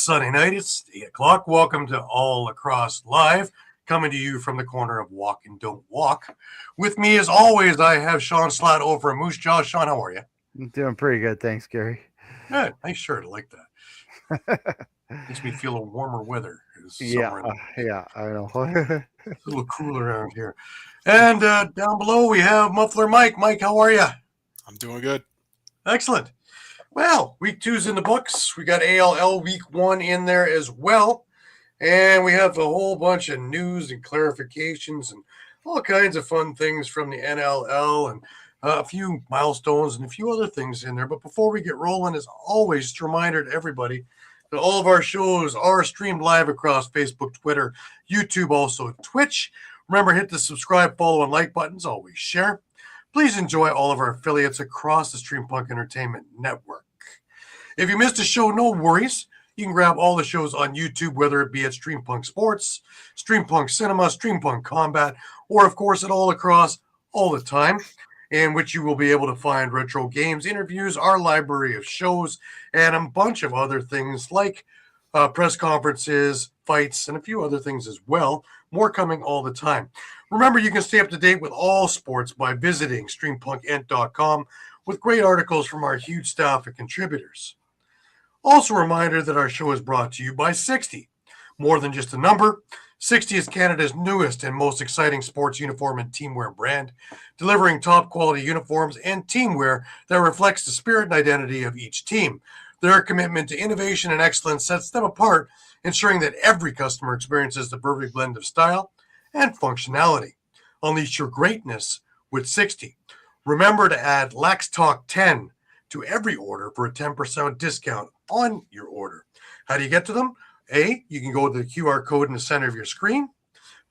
Sunday night. It's 8 o'clock. Welcome to All Lacrosse Live, coming to you from the corner of Walk and Don't Walk. With me, as always, I have Shawn Slaght over at Moose Jaw. Shawn, how are you? I'm doing pretty good. Thanks, Gary. Good. Nice shirt. I like that. Makes me feel a warmer weather. Yeah, I know. It's a little cooler around here. And down below, we have Muffler Mike. Mike, how are you? I'm doing good. Excellent. Well, week 2's in the books. We got ALL week 1 in there as well. And we have a whole bunch of news and clarifications and all kinds of fun things from the NLL and a few milestones and a few other things in there. But before we get rolling, as always, just a reminder to everybody that all of our shows are streamed live across Facebook, Twitter, YouTube, also Twitch. Remember, hit the subscribe, follow, and like buttons. Always share. Please enjoy all of our affiliates across the Streampunk Entertainment Network. If you missed a show, no worries. You can grab all the shows on YouTube, whether it be at Streampunk Sports, Streampunk Cinema, Streampunk Combat, or, of course, at All Across all the time, in which you will be able to find retro games, interviews, our library of shows, and a bunch of other things like press conferences, fights, and a few other things as well. More coming all the time. Remember, you can stay up to date with all sports by visiting streampunkentertainment.com with great articles from our huge staff of contributors. Also, a reminder that our show is brought to you by 60. More than just a number, 60 is Canada's newest and most exciting sports uniform and teamwear brand, delivering top quality uniforms and teamwear that reflects the spirit and identity of each team. Their commitment to innovation and excellence sets them apart, ensuring that every customer experiences the perfect blend of style and functionality. Unleash your greatness with 60. Remember to add Lax Talk 10 to every order for a 10% discount on your order. How do you get to them? A, you can go to the QR code in the center of your screen.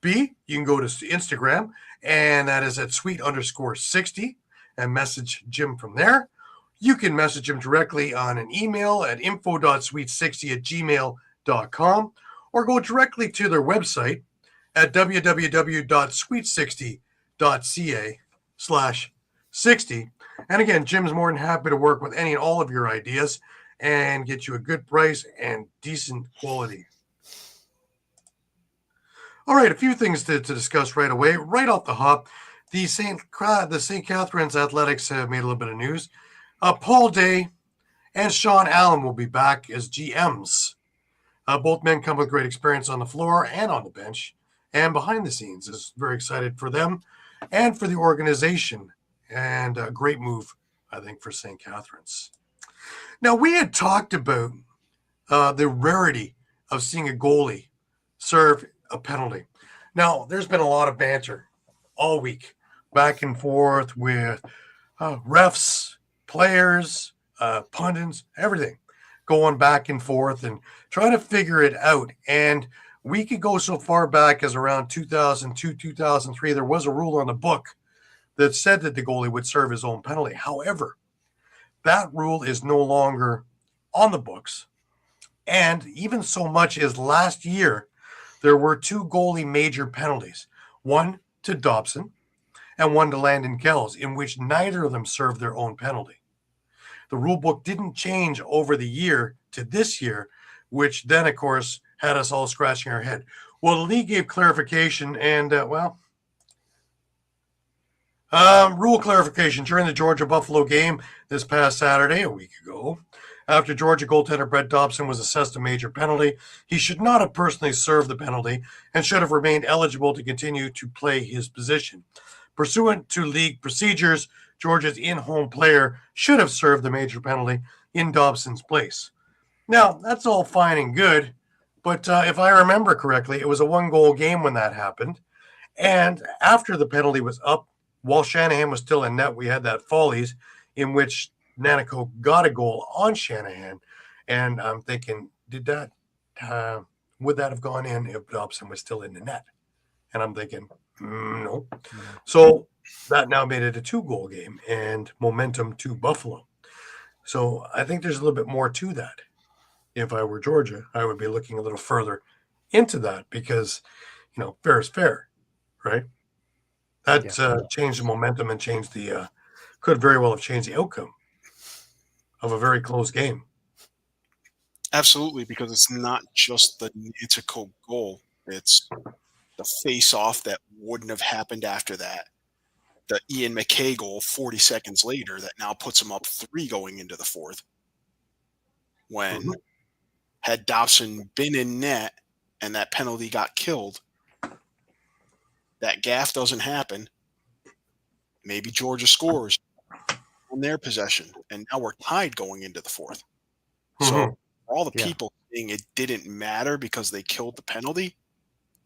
B, you can go to Instagram, and that is at sweet_60, and message Jim from there. You can message him directly on an email at info.sweet60@gmail.com, or go directly to their website at www.sweet60.ca/60. And again, Jim's more than happy to work with any and all of your ideas and get you a good price and decent quality. All right, a few things to discuss right away. Right off the hop, the St. Catharines Athletics have made a little bit of news. Paul Day and Sean Allen will be back as GMs. Both men come with great experience on the floor and on the bench and behind the scenes. Is very excited for them and for the organization. And a great move, I think, for St. Catharines. Now, we had talked about the rarity of seeing a goalie serve a penalty. Now, there's been a lot of banter all week, back and forth with refs, players, pundits, everything, going back and forth and trying to figure it out. And we could go so far back as around 2002, 2003. There was a rule on the book that said that the goalie would serve his own penalty. However, that rule is no longer on the books. And even so much as last year, there were 2 goalie major penalties, one to Dobson and one to Landon Kells, in which neither of them served their own penalty. The rule book didn't change over the year to this year, which then, of course, had us all scratching our head. Well, the league gave clarification and, rule clarification during the Georgia-Buffalo game this past Saturday, a week ago. After Georgia goaltender Brett Dobson was assessed a major penalty, he should not have personally served the penalty and should have remained eligible to continue to play his position. Pursuant to league procedures, Georgia's in-home player should have served the major penalty in Dobson's place. Now, that's all fine and good, but if I remember correctly, it was a 1-goal game when that happened. And after the penalty was up, while Shanahan was still in net, we had that Follies in which Nanico got a goal on Shanahan. And I'm thinking, would that have gone in if Dobson was still in the net? And I'm thinking, no. So that now made it a 2-goal game and momentum to Buffalo. So I think there's a little bit more to that. If I were Georgia, I would be looking a little further into that because, fair is fair, right? That changed the momentum and could very well have changed the outcome of a very close game. Absolutely, because it's not just the Nanticoke goal. It's the face-off that wouldn't have happened after that. The Ian McKay goal 40 seconds later that now puts him up 3 going into the fourth. When had Dobson been in net and that penalty got killed, that gaff doesn't happen. Maybe Georgia scores on their possession, and now we're tied going into the fourth. So all the people saying it didn't matter because they killed the penalty,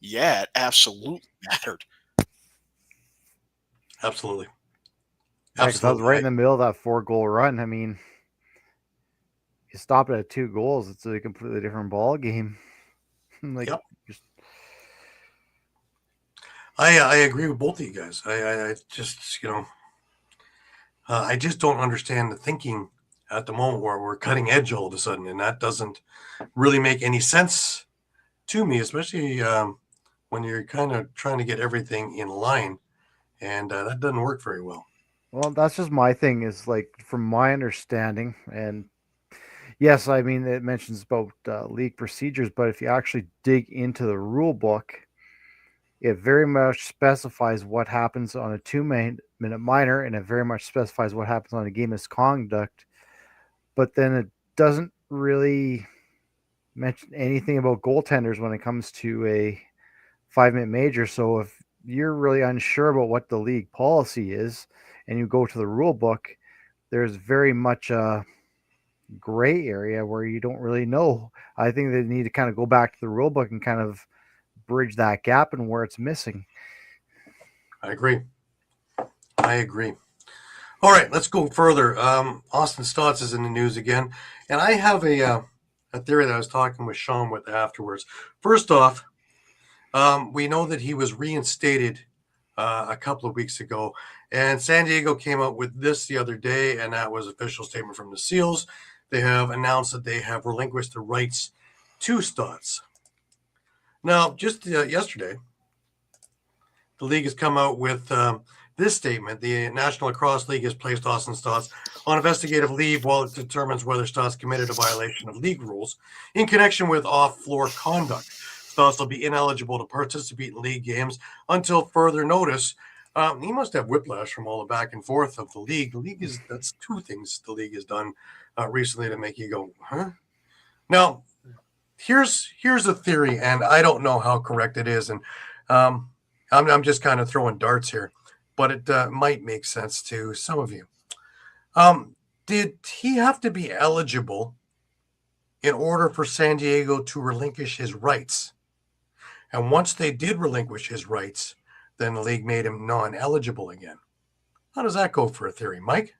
yeah, it absolutely mattered. Absolutely. Yeah, because I was right in the middle of that 4-goal run. I mean, you stop it at 2 goals, it's a completely different ball game. I agree with both of you guys. I just, I just don't understand the thinking at the moment where we're cutting edge all of a sudden, and that doesn't really make any sense to me, especially when you're kind of trying to get everything in line, and that doesn't work very well. Well, that's just my thing is like, from my understanding, and yes, I mean, it mentions about league procedures, but if you actually dig into the rule book, it very much specifies what happens on a 2-minute minor, and it very much specifies what happens on a game misconduct. But then it doesn't really mention anything about goaltenders when it comes to a 5-minute major. So if you're really unsure about what the league policy is and you go to the rule book, there's very much a gray area where you don't really know. I think they need to kind of go back to the rule book and kind of bridge that gap and where it's missing. I agree. All right, let's go further. Austin Stotts is in the news again, and I have a theory that I was talking with Shawn with afterwards. First off, we know that he was reinstated a couple of weeks ago, and San Diego came out with this the other day, and that was an official statement from the Seals. They have announced that they have relinquished the rights to Stotts. Now, just yesterday, the league has come out with this statement. The National Lacrosse League has placed Austin Stotts on investigative leave while it determines whether Stotts committed a violation of league rules in connection with off-floor conduct. Stotts will be ineligible to participate in league games until further notice. He must have whiplash from all the back and forth of the league. That's 2 things the league has done recently to make you go, huh? Now, here's a theory, and I don't know how correct it is, and I'm just kind of throwing darts here, but it might make sense to some of you. Did he have to be eligible in order for San Diego to relinquish his rights? And once they did relinquish his rights, then the league made him non-eligible again. How does that go for a theory, Mike?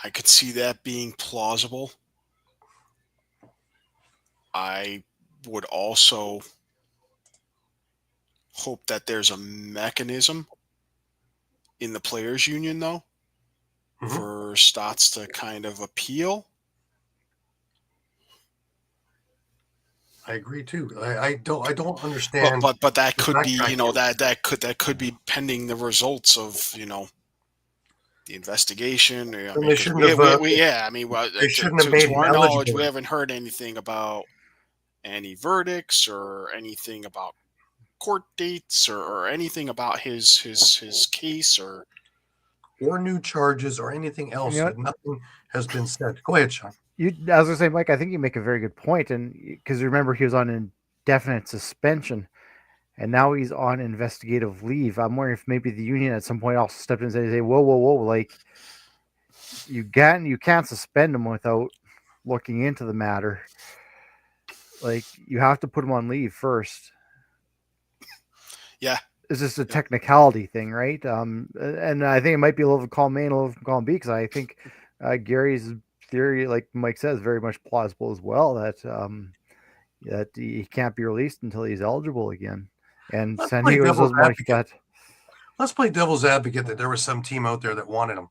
I could see that being plausible. I would also hope that there's a mechanism in the players' union, though, for Stotts to kind of appeal. I agree too. I don't understand. But that could be, that could be pending the results of, the investigation. I mean, they shouldn't have. They shouldn't have made to him our eligible. knowledge, we haven't heard anything about any verdicts or anything about court dates or anything about his case or new charges or anything else. Nothing has been said. Go ahead, Shawn. I was going to say, Mike, I think you make a very good point, and because remember he was on indefinite suspension, and now he's on investigative leave. I'm wondering if maybe the union at some point also stepped in and said, "Whoa, like you can't suspend him without looking into the matter. Like you have to put him on leave first." Yeah. It's just a technicality thing, right? And I think it might be a little column A and a little column B, because I think Gary's theory, like Mike says, very much plausible as well, that that he can't be released until he's eligible again. And San Diego doesn't like that. Let's play devil's advocate that there was some team out there that wanted him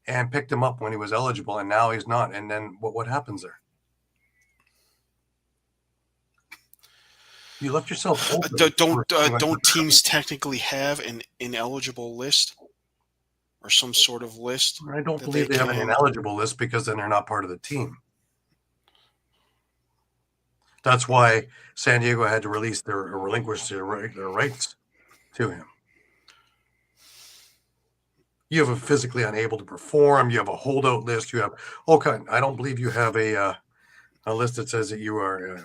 and picked him up when he was eligible, and now he's not. And then what happens there? You left yourself open. Don't teams technically have an ineligible list? or some sort of list? I don't that believe they have an can- ineligible list because then they're not part of the team. That's why San Diego had to release or relinquish their rights to him. You have a physically unable to perform. You have a holdout list. You have I don't believe you have a list that says that you are,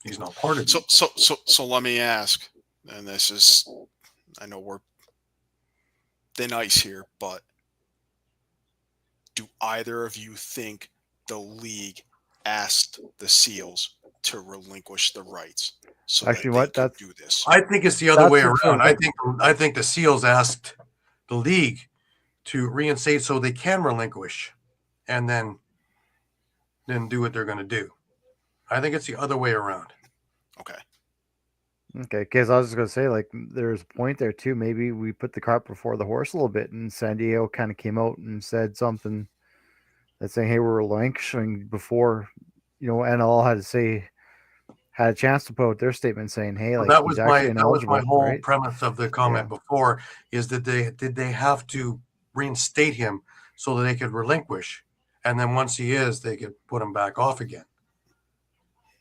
he's not part of it. So let me ask, and this is, I know we're thin ice here, but do either of you think the league asked the SEALs to relinquish the rights so Actually, that they could do this? I think it's the other way That's around. I think the SEALs asked the league to reinstate so they can relinquish, and then do what they're going to do. I think it's the other way around. Okay. Okay, because I was just gonna say, like, there's a point there too. Maybe we put the cart before the horse a little bit, and San Diego kind of came out and said something that's saying, "Hey, we're relinquishing," before, NLL had a chance to put out their statement saying, "Hey, like, that he's was actually my ineligible." whole right? premise of the comment before, is that did they have to reinstate him so that they could relinquish, and then once he is, they could put him back off again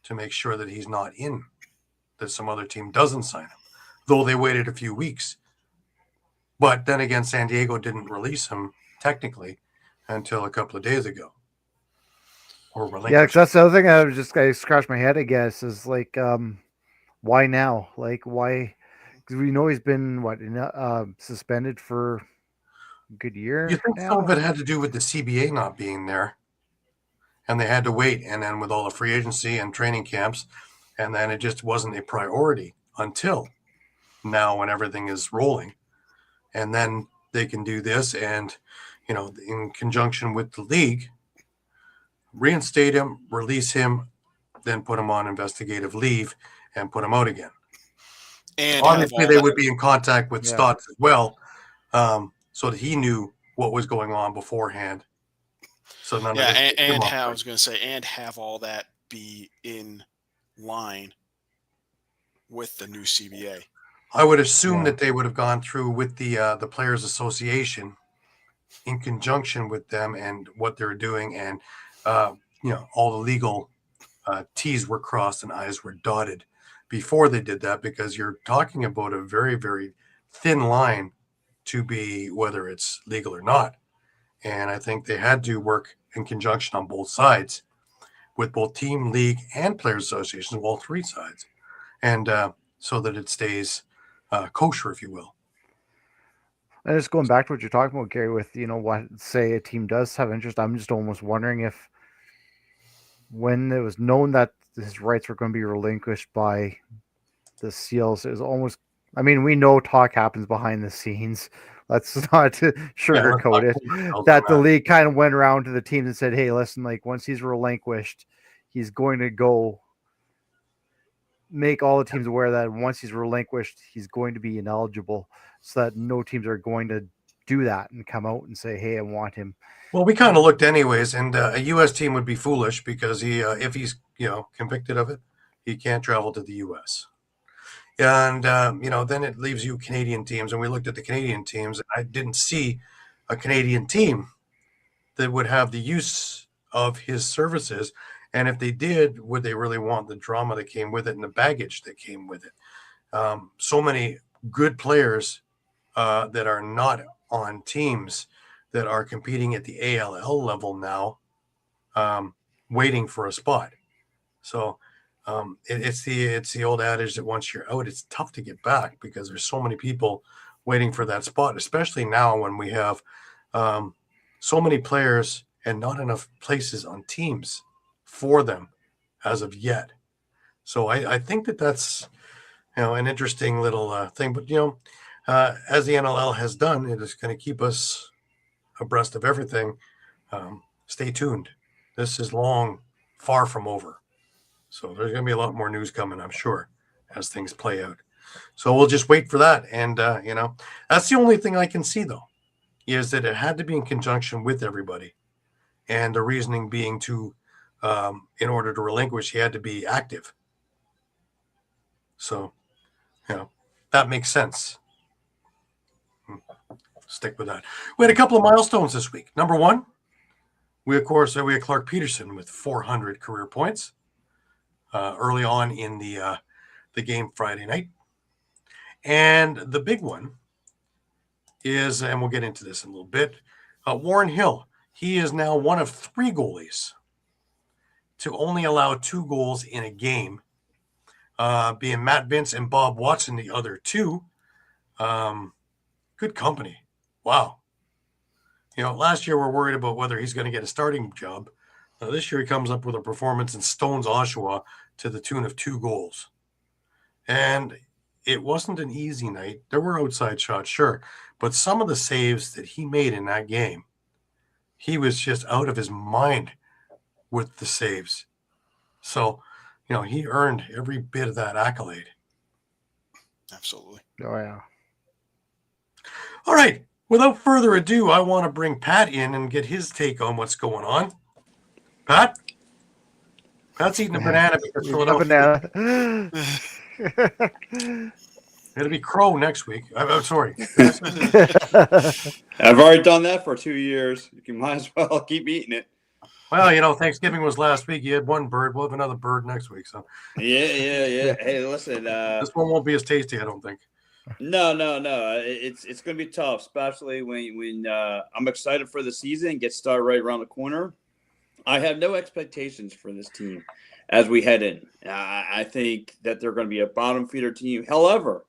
to make sure that he's not in, that some other team doesn't sign him, though they waited a few weeks. But then again, San Diego didn't release him technically until a couple of days ago. Yeah, because that's the other thing I scratched my head, I guess, is like, why now? Like, why? Because we know he's been suspended for a good year. You think now? some of it had to do with the CBA not being there, and they had to wait, and then with all the free agency and training camps, and then it just wasn't a priority until now when everything is rolling, and then they can do this, and in conjunction with the league, reinstate him, release him, then put him on investigative leave and put him out again. And obviously they would be in contact with Stotts as well, so that he knew what was going on beforehand. So none of this I was going to say, and have all that be in line with the new CBA. I would assume that they would have gone through with the Players Association in conjunction with them and what they're doing, and all the legal T's were crossed and I's were dotted before they did that, because you're talking about a very, very thin line to be whether it's legal or not. And I think they had to work in conjunction on both sides with both team, league, and Players Associations, all three sides, and so that it stays kosher, if you will. And just going back to what you're talking about, Gary, with, say a team does have interest, I'm just almost wondering if when it was known that his rights were going to be relinquished by the SEALs, it was almost, we know talk happens behind the scenes. Let's not sugarcoat it. That the league kind of went around to the teams and said, "Hey, listen, like, once he's relinquished, he's going to go make all the teams aware that once he's relinquished, he's going to be ineligible, so that no teams are going to do that and come out and say, "Hey, I want him." Well, we kind of looked anyways, and a U.S. team would be foolish because if he's convicted of it, he can't travel to the U.S. And then it leaves you Canadian teams, and we looked at the Canadian teams, and I didn't see a Canadian team that would have the use of his services. And if they did, would they really want the drama that came with it and the baggage that came with it? So many good players that are not on teams that are competing at the ALL level now, waiting for a spot. So it's the old adage that once you're out, it's tough to get back because there's so many people waiting for that spot, especially now when we have so many players and not enough places on teams for them as of yet. So I think that's an interesting little thing. But as the NLL has done, it is going to keep us abreast of everything. Stay tuned. This is far from over. So there's going to be a lot more news coming, I'm sure, as things play out. So we'll just wait for that. And, that's the only thing I can see, though, is that it had to be in conjunction with everybody. And the reasoning being in order to relinquish, he had to be active. So, that makes sense. stick with that. We had a couple of milestones this week. Number one, we had Clark Peterson with 400 career points early on in the game Friday night. And the big one is, and we'll get into this in a little bit, Warren Hill. He is now one of 3 goalies to only allow 2 goals in a game, being Matt Vince and Bob Watson, the other 2. Good company. Wow. Last year we're worried about whether he's going to get a starting job. This year he comes up with a performance and stones Oshawa to the tune of 2 goals. And it wasn't an easy night. There were outside shots, sure. But some of the saves that he made in that game, he was just out of his mind with the saves. So, he earned every bit of that accolade. Absolutely. Oh, yeah. All right. Without further ado, I want to bring Pat in and get his take on what's going on. Pat? Pat's eating a banana because Philadelphia. It'll be Crow next week. I'm sorry. I've already done that for 2 years. You might as well keep eating it. Well, Thanksgiving was last week. You had 1 bird. We'll have another bird next week. So Yeah. Hey, listen. this one won't be as tasty, I don't think. No. It's going to be tough, especially when I'm excited for the season. Get started right around the corner. I have no expectations for this team as we head in. I think that they're going to be a bottom feeder team. However,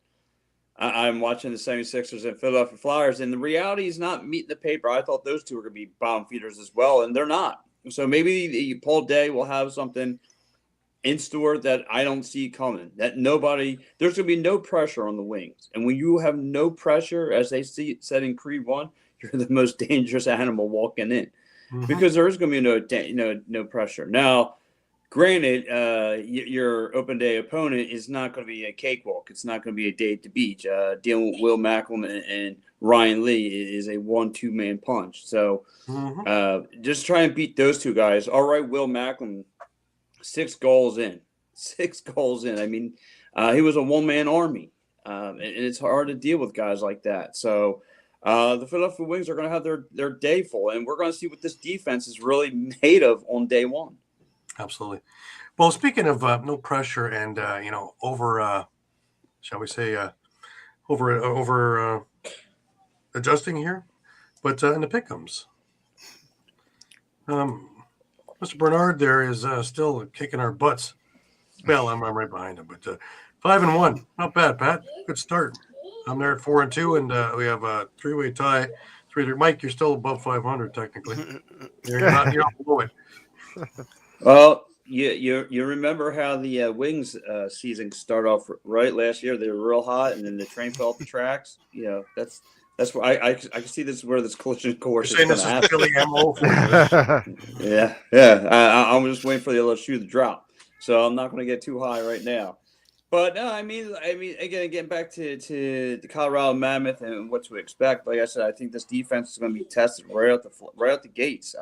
I'm watching the 76ers and Philadelphia Flyers, and the reality is not meeting the paper. I thought those 2 were going to be bottom feeders as well, and they're not. So maybe Paul Day will have something in store that I don't see coming. There's going to be no pressure on the wings. And when you have no pressure, as they said in Creed 1, you're the most dangerous animal walking in. Mm-hmm. Because there is going to be no pressure. Now, granted, your open day opponent is not going to be a cakewalk. It's not going to be a day at the beach. Dealing with Will Macklin and Ryan Lee is a 1-2 man punch. So just try and beat those 2 guys. All right, Will Macklin, 6 goals in. 6 goals in. I mean, he was a 1-man army. And it's hard to deal with guys like that. So the Philadelphia Wings are going to have their day full. And we're going to see what this defense is really made of on day 1. Absolutely. Well, speaking of no pressure and over, shall we say, over adjusting here, but in the pick'ems, Mr. Bernard there is still kicking our butts. Well, I'm right behind him, but 5-1, not bad, Pat. Good start. I'm there at 4-2, and we have a 3-way tie. Mike, you're still above 500 technically. You're not below it. Well, you remember how the Wings season started off right last year? They were real hot, and then the train fell off the tracks. That's where I can see this is where this collision course is going to happen. Philly MO for you. Yeah. I'm just waiting for the other shoe to drop, so I'm not going to get too high right now. But no, I mean, again, getting back to the Colorado Mammoth and what to expect. Like I said, I think this defense is going to be tested right out the gates.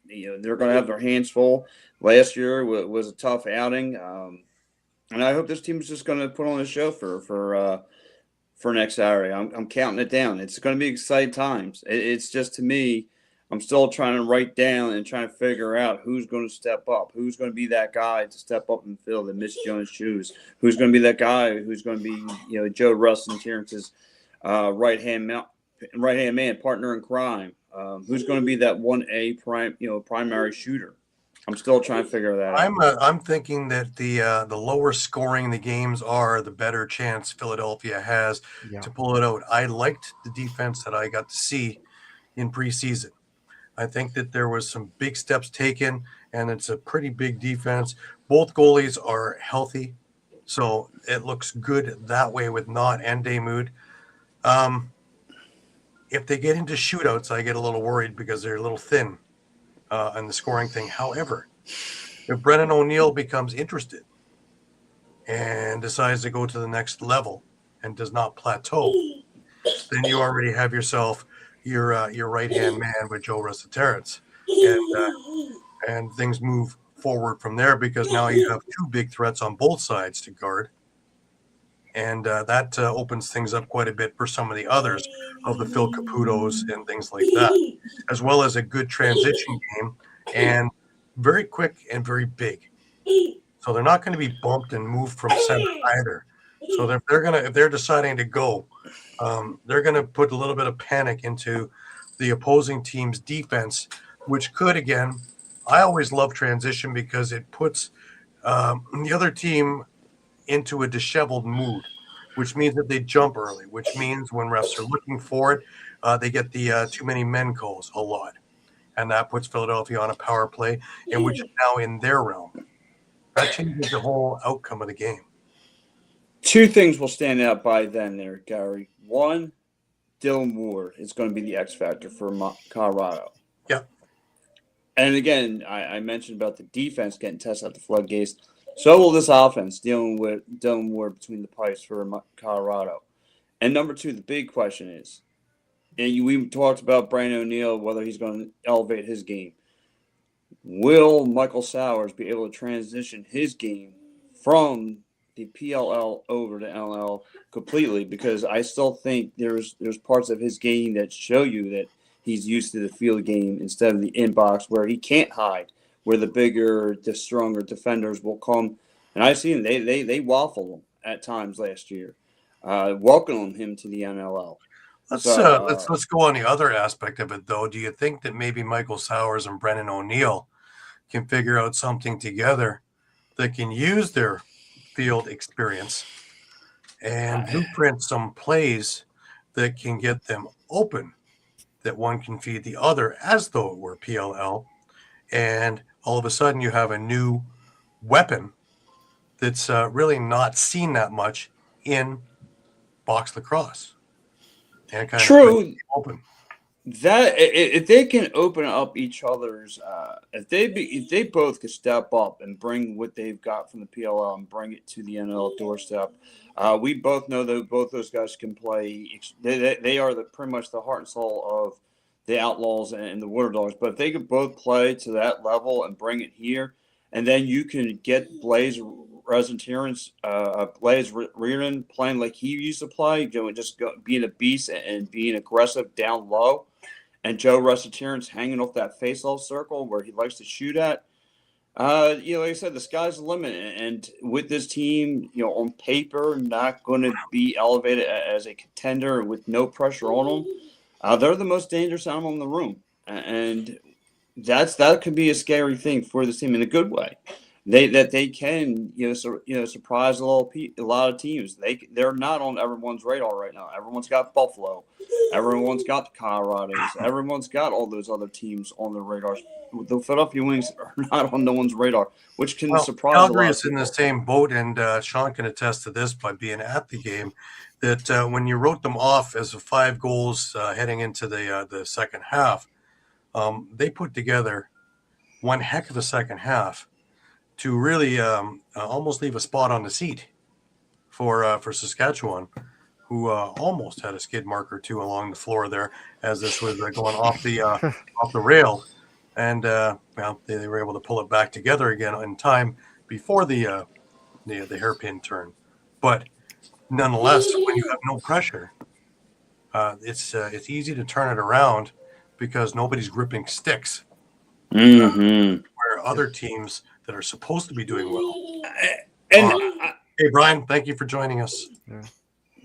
They're going to have their hands full. Last year was a tough outing, and I hope this team is just going to put on a show for next Saturday. I'm counting it down. It's going to be exciting times. It's just, to me, I'm still trying to write down and trying to figure out who's going to step up, who's going to be that guy to step up and fill the Miss Jones' shoes, who's going to be that guy who's going to be Joe Russ and Terrence's right-hand man, partner in crime. Who's going to be that 1A primary shooter? I'm still trying to figure that out. I'm thinking that the lower scoring the games are, the better chance Philadelphia has to pull it out. I liked the defense that I got to see in preseason. I think that there was some big steps taken, and it's a pretty big defense. Both goalies are healthy, so it looks good that way with Knott and Damoud. If they get into shootouts, I get a little worried because they're a little thin on the scoring thing. However, if Brennan O'Neill becomes interested and decides to go to the next level and does not plateau, then you already have yourself your right-hand man with Joe Russ and Terrence. And things move forward from there because now you have 2 big threats on both sides to guard. And that opens things up quite a bit for some of the others of the Phil Caputos and things like that, as well as a good transition game and very quick and very big. So they're not going to be bumped and moved from center either. So if they're deciding to go, they're going to put a little bit of panic into the opposing team's defense, which could, again, I always love transition because it puts the other team into a disheveled mood, which means that they jump early, which means when refs are looking for it, they get the too many men calls a lot. And that puts Philadelphia on a power play, and which is now in their realm. That changes the whole outcome of the game. Two things will stand out by then there, Gary. One, Dylan Ward is going to be the X factor for Colorado. Yeah. And again, I mentioned about the defense getting tested at the floodgates. So will this offense dealing with Dylan Ward between the pipes for Colorado. And number two, the big question is, and we talked about Brandon O'Neill, whether he's going to elevate his game. Will Michael Sowers be able to transition his game from the PLL over to NLL completely? Because I still think there's parts of his game that show you that he's used to the field game instead of the inbox where he can't hide, where the bigger, the stronger defenders will come. And I've seen they waffle him at times last year, welcoming him to the NLL. Let's go on the other aspect of it, though. Do you think that maybe Michael Sowers and Brennan O'Neill can figure out something together that can use their field experience and blueprint some plays that can get them open, that one can feed the other as though it were PLL, and all of a sudden you have a new weapon that's really not seen that much in box lacrosse. And kind True. of open. That if they can open up each other's, if they both could step up and bring what they've got from the PLL and bring it to the NLL doorstep, we both know that both those guys can play. They are pretty much the heart and soul of the Outlaws and the Water Dogs. But if they could both play to that level and bring it here, and then you can get Blaze Reardon playing like he used to play, being a beast and being aggressive down low, and Joe Resiterance hanging off that face-off circle where he likes to shoot at. Like I said, the sky's the limit. And with this team, on paper, not going to be elevated as a contender with no pressure on them, they're the most dangerous animal in the room. And that could be a scary thing for this team in a good way. They can surprise a lot of teams. They're not on everyone's radar right now. Everyone's got Buffalo, everyone's got the Colorados, everyone's got all those other teams on their radars. The Philadelphia Wings are not on no one's radar, which can surprise. Calgary is in the same boat, and Shawn can attest to this by being at the game. That when you wrote them off as 5 goals heading into the second half, they put together one heck of a second half to really almost leave a spot on the seat for Saskatchewan, who almost had a skid mark or two along the floor there as this was going off the rail, and they were able to pull it back together again in time before the hairpin turn. But nonetheless, when you have no pressure, it's easy to turn it around because nobody's gripping sticks. Mm-hmm. Where other teams that are supposed to be doing well. Hey, Brian, thank you for joining us. Yeah.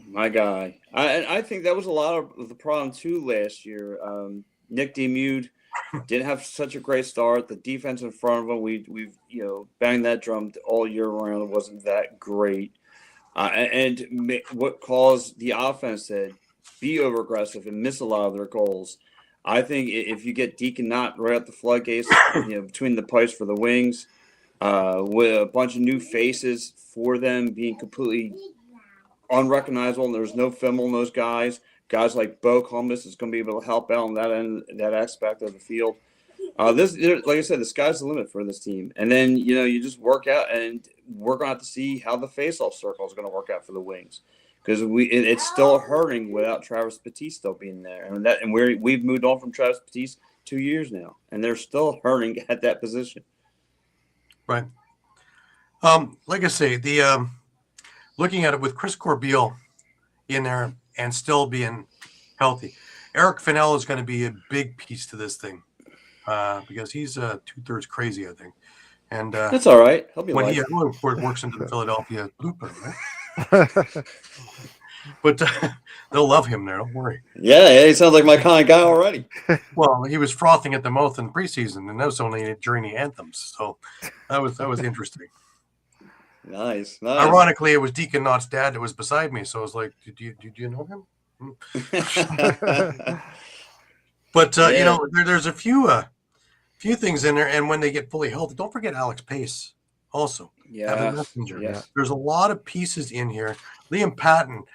My guy. I think that was a lot of the problem, too, last year. Nick Demude didn't have such a great start. The defense in front of him, we've banged that drum all year round. It wasn't that great. And what caused the offense to be over-aggressive and miss a lot of their goals. I think if you get Deacon Knott right at the floodgates, between the pipes for the Wings, with a bunch of new faces for them being completely unrecognizable, and there's no film on those guys. Guys like Bo Columbus is going to be able to help out on that end, that aspect of the field. Like I said, the sky's the limit for this team. And then you just work out, and we're going to have to see how the face-off circle is going to work out for the Wings. Because it's still hurting without Travis Batiste still being there, and we've moved on from Travis Batiste 2 years now, and they're still hurting at that position. Right. Like I say, looking at it with Chris Corbeil in there and still being healthy, Eric Fennell is going to be a big piece to this thing because he's 2/3 crazy, I think. And That's all right. He'll be when light. he works into the Philadelphia Blueprint, right? But they'll love him there. Don't worry. Yeah, he sounds like my kind of guy already. Well, he was frothing at the mouth in preseason, and that was only during the anthems. So that was interesting. Nice. Ironically, it was Deacon Knott's dad that was beside me, so I was like, "Did you know him?" But you know, there's a few things in there, and when they get fully healthy, don't forget Alex Pace also. Yeah. Messenger. Yes. There's a lot of pieces in here. Liam Patton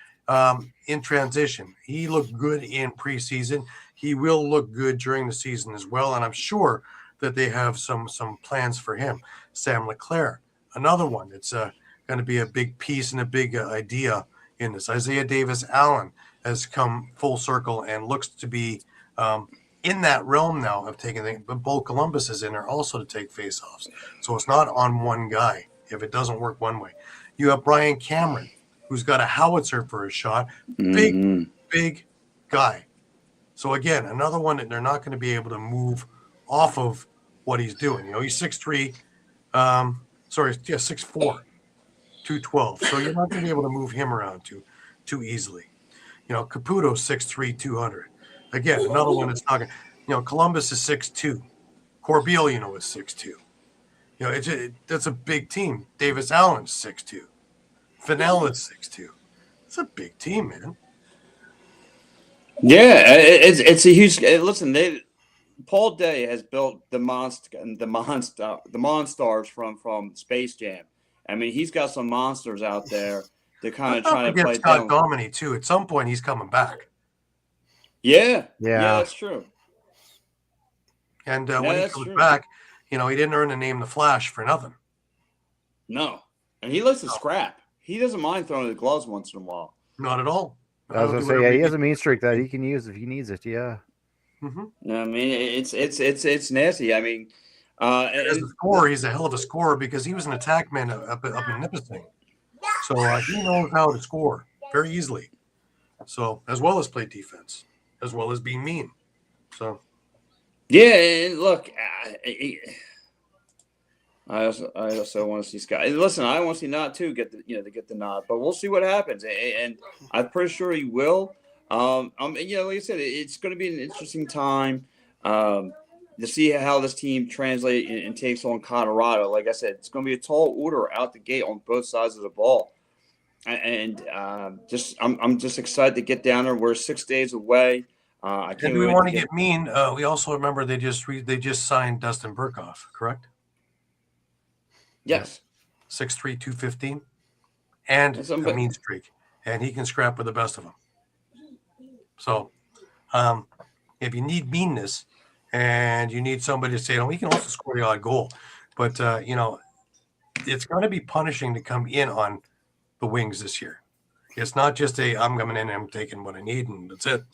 in transition. He looked good in preseason. He will look good during the season as well, and I'm sure that they have some plans for him. Sam Leclerc, another one that's going to be a big piece and a big idea in this. Isaiah Davis-Allen has come full circle and looks to be in that realm now of taking things. But Bo Columbus is in there also to take faceoffs. So it's not on one guy if it doesn't work one way. You have Brian Cameron, who's got a howitzer for his shot. Big guy. So again, another one that they're not going to be able to move off of what he's doing. You know, he's 6'3", 6'4", 212. So you're not going to be able to move him around too easily. You know, Caputo's 6'3", 200. Again, another one that's not going to, you know, Columbus is 6'2". Corbeil, you know, is 6'2". You know, that's a big team. Davis Allen's 6'2". Fennell is 6'2". It's a big team, man. Yeah, it's a huge. Listen, Paul Day has built the Monstars from Space Jam. I mean, he's got some monsters out there. They're kind of trying to play Scott Dominy too. At some point, he's coming back. Yeah, that's true. And when he comes back, you know, he didn't earn the name The Flash for nothing. No, and he likes to scrap. He doesn't mind throwing the gloves once in a while. Not at all. I was gonna say, yeah, he has a mean streak that he can use if he needs it. Yeah. Mm-hmm. I mean, it's nasty. I mean, as a scorer, he's a hell of a scorer because he was an attack man up in Nipissing. So he knows how to score very easily. So as well as play defense, as well as being mean. So yeah, and look, I also want to see Scott. Listen, I want to see Knott too get the nod, but we'll see what happens, and I'm pretty sure he will. Like I said, it's going to be an interesting time to see how this team translates and takes on Colorado. Like I said, it's going to be a tall order out the gate on both sides of the ball, and I'm just excited to get down there. We're 6 days away. I can't. And we want to get mean. We also remember they just signed Dustin Burkhoff, correct? Yes. 6'3", 215, and a mean streak, and he can scrap with the best of them. So, if you need meanness and you need somebody to say, "Oh, he can also score the odd goal," but it's going to be punishing to come in on the wings this year. It's not just I'm coming in and I'm taking what I need and that's it.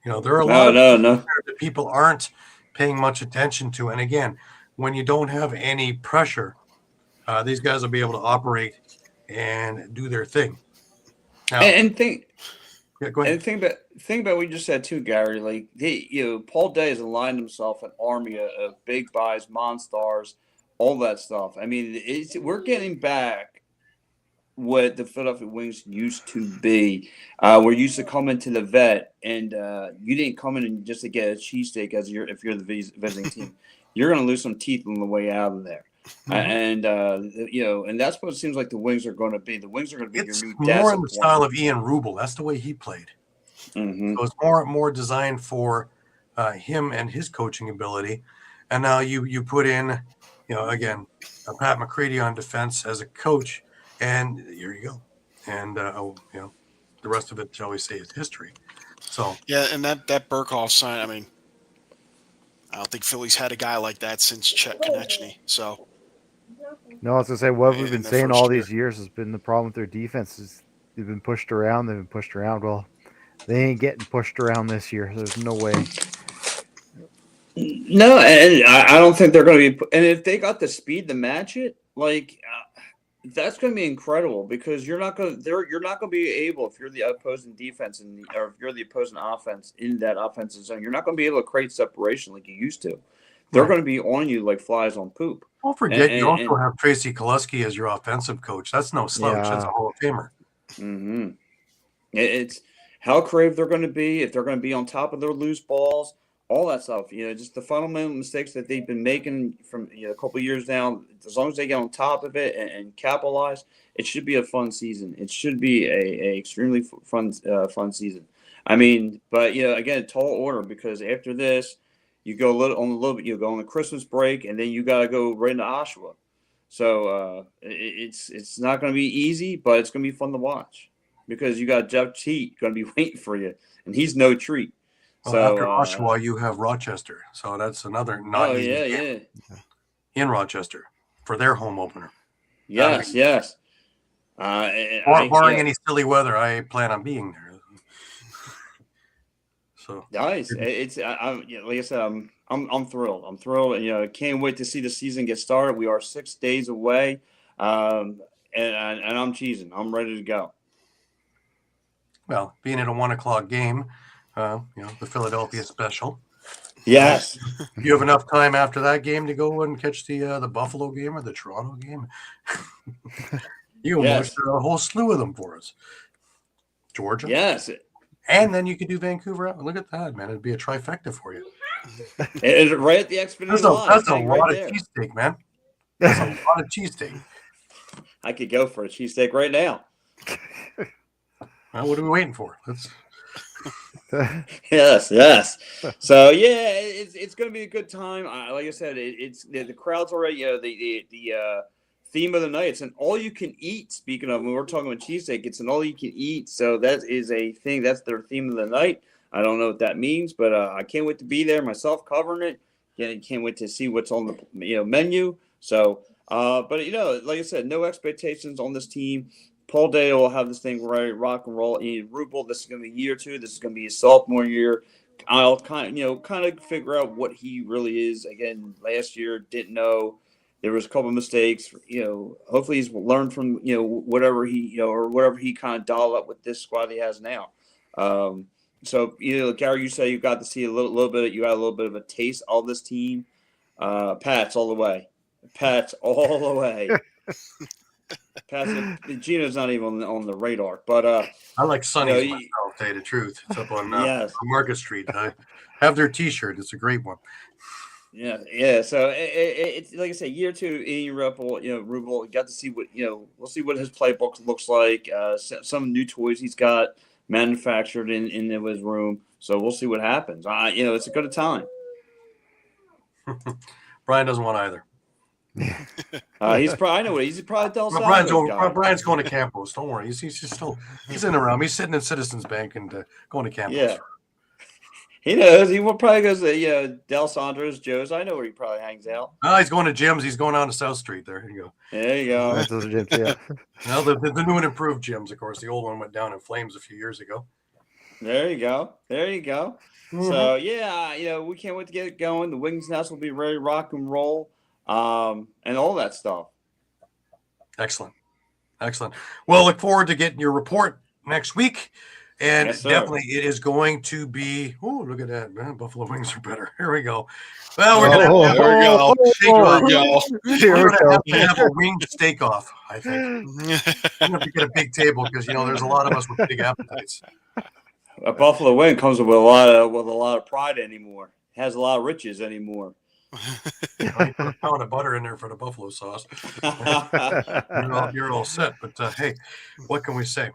You know, there are a lot of that people aren't paying much attention to, and again, when you don't have any pressure. These guys will be able to operate and do their thing. Now, go ahead. And think about what you just said too, Gary. Like Paul Day has aligned himself an army of big buys, monstars, all that stuff. I mean, we're getting back what the Philadelphia Wings used to be. We're used to coming to the vet, and you didn't come in just to get a cheesesteak if you're the visiting team. You're going to lose some teeth on the way out of there. And that's what it seems like the Wings are going to be. The Wings are going to be your new more in the style of Ian Rubel. That's the way he played. Mm-hmm. So it's more designed for him and his coaching ability. And now you put in, again, Pat McCready on defense as a coach, and here you go. And the rest of it, shall we say, is history. So yeah, and that Burkhoff sign. I mean, I don't think Philly's had a guy like that since Chet Konechny. So. No, I was going to say, what we've been saying all these years has been the problem with their defense is they've been pushed around. Well, they ain't getting pushed around this year. There's no way. No, and I don't think they're going to be. And if they got the speed to match it, That's going to be incredible because you're not going to be able, if you're the opposing defense or if you're the opposing offense in that offensive zone, you're not going to be able to create separation like you used to. They're going to be on you like flies on poop. Don't forget, you also have Tracy Kostiuk as your offensive coach. That's no slouch. That's a Hall of Famer. Mm-hmm. It's how creative they're going to be, if they're going to be on top of their loose balls, all that stuff. Just the fundamental mistakes that they've been making from a couple of years now. As long as they get on top of it and capitalize, it should be a fun season. It should be a extremely fun season. I mean, but again, tall order because after this, you go you go on the Christmas break, and then you got to go right into Oshawa. So it's not going to be easy, but it's going to be fun to watch because you got Jeff Teat going to be waiting for you, and he's no treat. Well, so after Oshawa, you have Rochester, so that's another not easy game in Rochester for their home opener. Yes. Barring any silly weather, I plan on being there. So nice. It's like I said, I'm thrilled. I'm thrilled. I can't wait to see the season get started. We are 6 days away, and I'm cheesing. I'm ready to go. Well, being at a 1:00 game, the Philadelphia special. Yes. You have enough time after that game to go and catch the Buffalo game or the Toronto game. You can watch a whole slew of them for us. Georgia. Yes. And then you could do Vancouver. Look at that, man. It'd be a trifecta for you. It's right at the Xfinity line. That's a lot of cheesesteak, man. That's a lot of cheesesteak. I could go for a cheesesteak right now. Well, what are we waiting for? Yes. So it's going to be a good time. Like I said, it's the crowd's already. The theme of the night. It's an all-you-can-eat. Speaking of, when we're talking about cheesesteak, it's an all-you-can-eat. So that is a thing. That's their theme of the night. I don't know what that means, but I can't wait to be there myself covering it. Can't wait to see what's on the menu. So, but like I said, no expectations on this team. Paul Day will have this thing right, rock and roll. Rubel, this is going to be year 2. This is going to be his sophomore year. I'll kind of figure out what he really is. Again, last year didn't know. There was a couple of mistakes. Hopefully he's learned from whatever he kind of dialed up with this squad he has now. So Gary, you say you got to see a little bit. You got a little bit of a taste of this team. Pats all the way. Pats all the way. Pats. Gino's not even on the radar. But I like Sonny's myself. To tell you the truth, it's up on Market Street. I have their T-shirt. It's a great one. Yeah. So it's like I say, year 2, Ian Rubel, got to see what we'll see what his playbook looks like. Some new toys he's got manufactured in his room. So we'll see what happens. It's a good time. Brian doesn't want either. He's probably Del Salvador. Brian's going to Campos. Don't worry. He's in around. He's sitting in Citizens Bank and going to Campos. Yeah. He knows. He will probably goes to Del Saunders, Joe's. I know where he probably hangs out. Oh, he's going to Jim's. He's going on to South Street. There you go. There you go. Those are gyms, yeah. Well, the new and improved gyms, of course. The old one went down in flames a few years ago. There you go. Mm-hmm. So we can't wait to get it going. The Wings Nest will be ready to rock and roll, and all that stuff. Excellent. Well, look forward to getting your report next week. And definitely it is going to be – oh, look at that, man. Buffalo wings are better. Here we go. Well, we're going to have a wing steak-off, I think. I'm going to get a big table because, there's a lot of us with big appetites. A Buffalo wing comes with a lot of pride anymore. It has a lot of riches anymore. You put a pound of butter in there for the buffalo sauce. You're all set. But, hey, what can we say?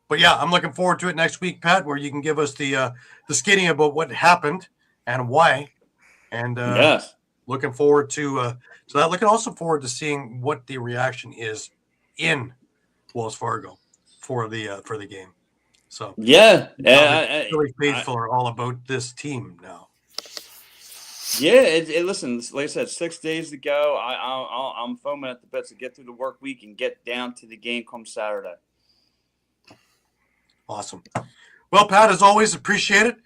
But yeah, I'm looking forward to it next week, Pat, where you can give us the skinny about what happened and why. And looking forward to that. Looking also forward to seeing what the reaction is in Wells Fargo for the game. So Philly faithful are all about this team now. Yeah, listen, like I said, 6 days to go. I'm foaming at the bits to get through the work week and get down to the game come Saturday. Awesome. Well, Pat, as always, appreciate it.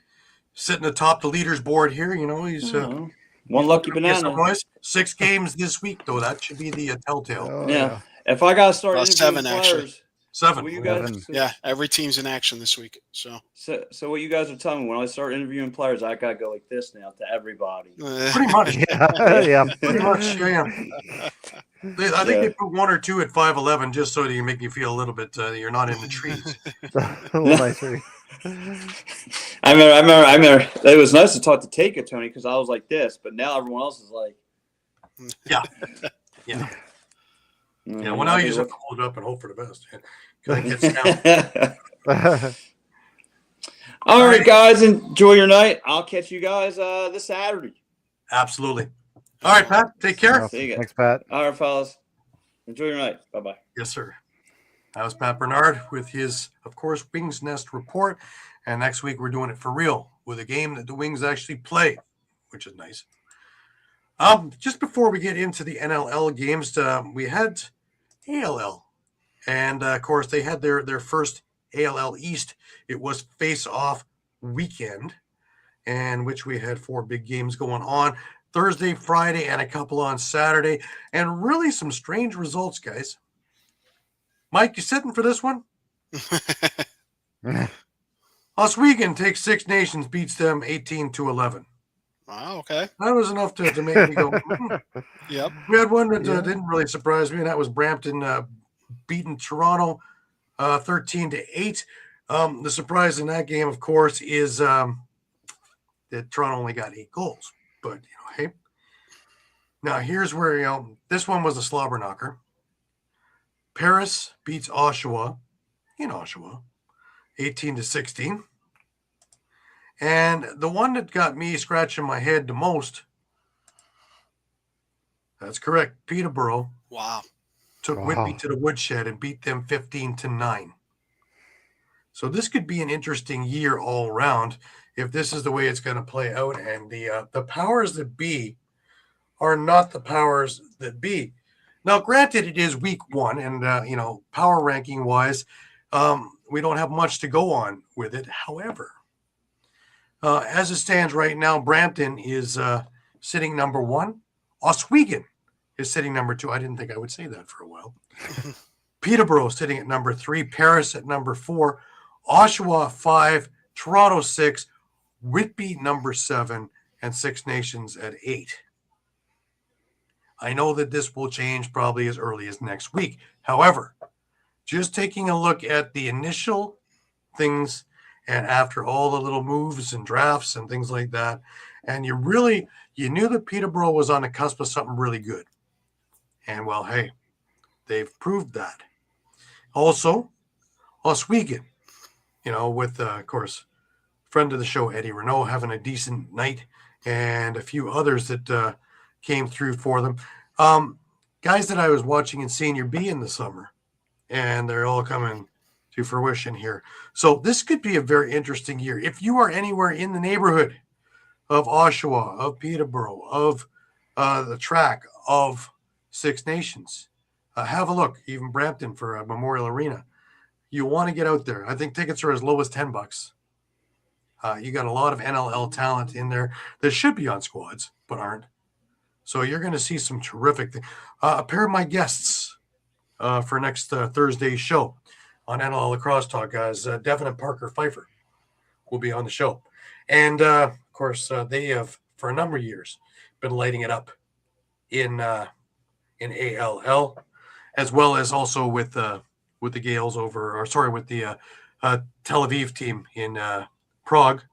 Sitting atop the leaders board here, he's one lucky banana. 6 games this week, though. That should be the telltale. Yeah. If I gotta start interviewing 7, actually. players, 7. what you guys? Seven. Yeah, every team's in action this week. So So what you guys are telling me when I start interviewing players, I gotta go like this now to everybody. Pretty much. Yeah. Pretty much. Yeah. I think they put 1 or 2 at 5'11" just so they make you feel a little bit you're not in the trees. A little nicer. I remember. It was nice to talk to Take It, Tony, because I was like this, but now everyone else is like, Yeah. Yeah. Yeah. Well, now you just have to hold it up and hope for the best. Because it gets down. All right, guys, enjoy your night. I'll catch you guys this Saturday. Absolutely. All right, Pat. Take care. See you guys. Thanks, Pat. All right, fellas. Enjoy your night. Bye-bye. Yes, sir. That was Pat Bernard with his, of course, Wings Nest report. And next week we're doing it for real with a game that the Wings actually play, which is nice. Just before we get into the NLL games, we had ALL. And, of course, they had their first ALL East. It was face-off weekend, in which we had 4 big games going on. Thursday, Friday, and a couple on Saturday. And really some strange results, guys. Mike, you sitting for this one? Oswego takes Six Nations, beats them 18-11. wow, okay. That was enough to make me go, Yep. We had one that didn't really surprise me, and that was Brampton beating Toronto 13-8. The surprise in that game, of course, is that Toronto only got 8 goals. But, hey. Now, here's where, this one was a slobber knocker. Paris beats Oshawa in Oshawa 18-16. And the one that got me scratching my head the most, that's correct, Peterborough Wow. took Whitby to the woodshed and beat them 15-9. So this could be an interesting year all around if this is the way it's going to play out. And the powers that be are not the powers that be. Now, granted, it is week 1, and, power ranking wise, we don't have much to go on with it. However, as it stands right now, Brampton is sitting number 1. Oswego is sitting number 2. I didn't think I would say that for a while. Peterborough sitting at number 3. Paris at number 4. Oshawa 5. Toronto 6. Whitby number 7. And Six Nations at 8. I know that this will change probably as early as next week. However, just taking a look at the initial things and after all the little moves and drafts and things like that, and you knew that Peterborough was on the cusp of something really good. And, well, hey, they've proved that. Also, Oswego, with, of course, friend of the show, Eddie Renault, having a decent night, and a few others that came through for them. Guys that I was watching in Senior B in the summer, and they're all coming to fruition here. So this could be a very interesting year. If you are anywhere in the neighborhood of Oshawa, of Peterborough, of the track, of Six Nations, have a look, even Brampton for Memorial Arena. You want to get out there. I think tickets are as low as $10. You got a lot of NLL talent in there that should be on squads, but aren't. So you're going to see some terrific things. A pair of my guests for next Thursday's show on NLL Lacrosse Talk, guys, Devin and Parker Pfeiffer will be on the show. And, of course, they have, for a number of years, been lighting it up in ALL, as well as also with the Gales with the Tel Aviv team in Prague,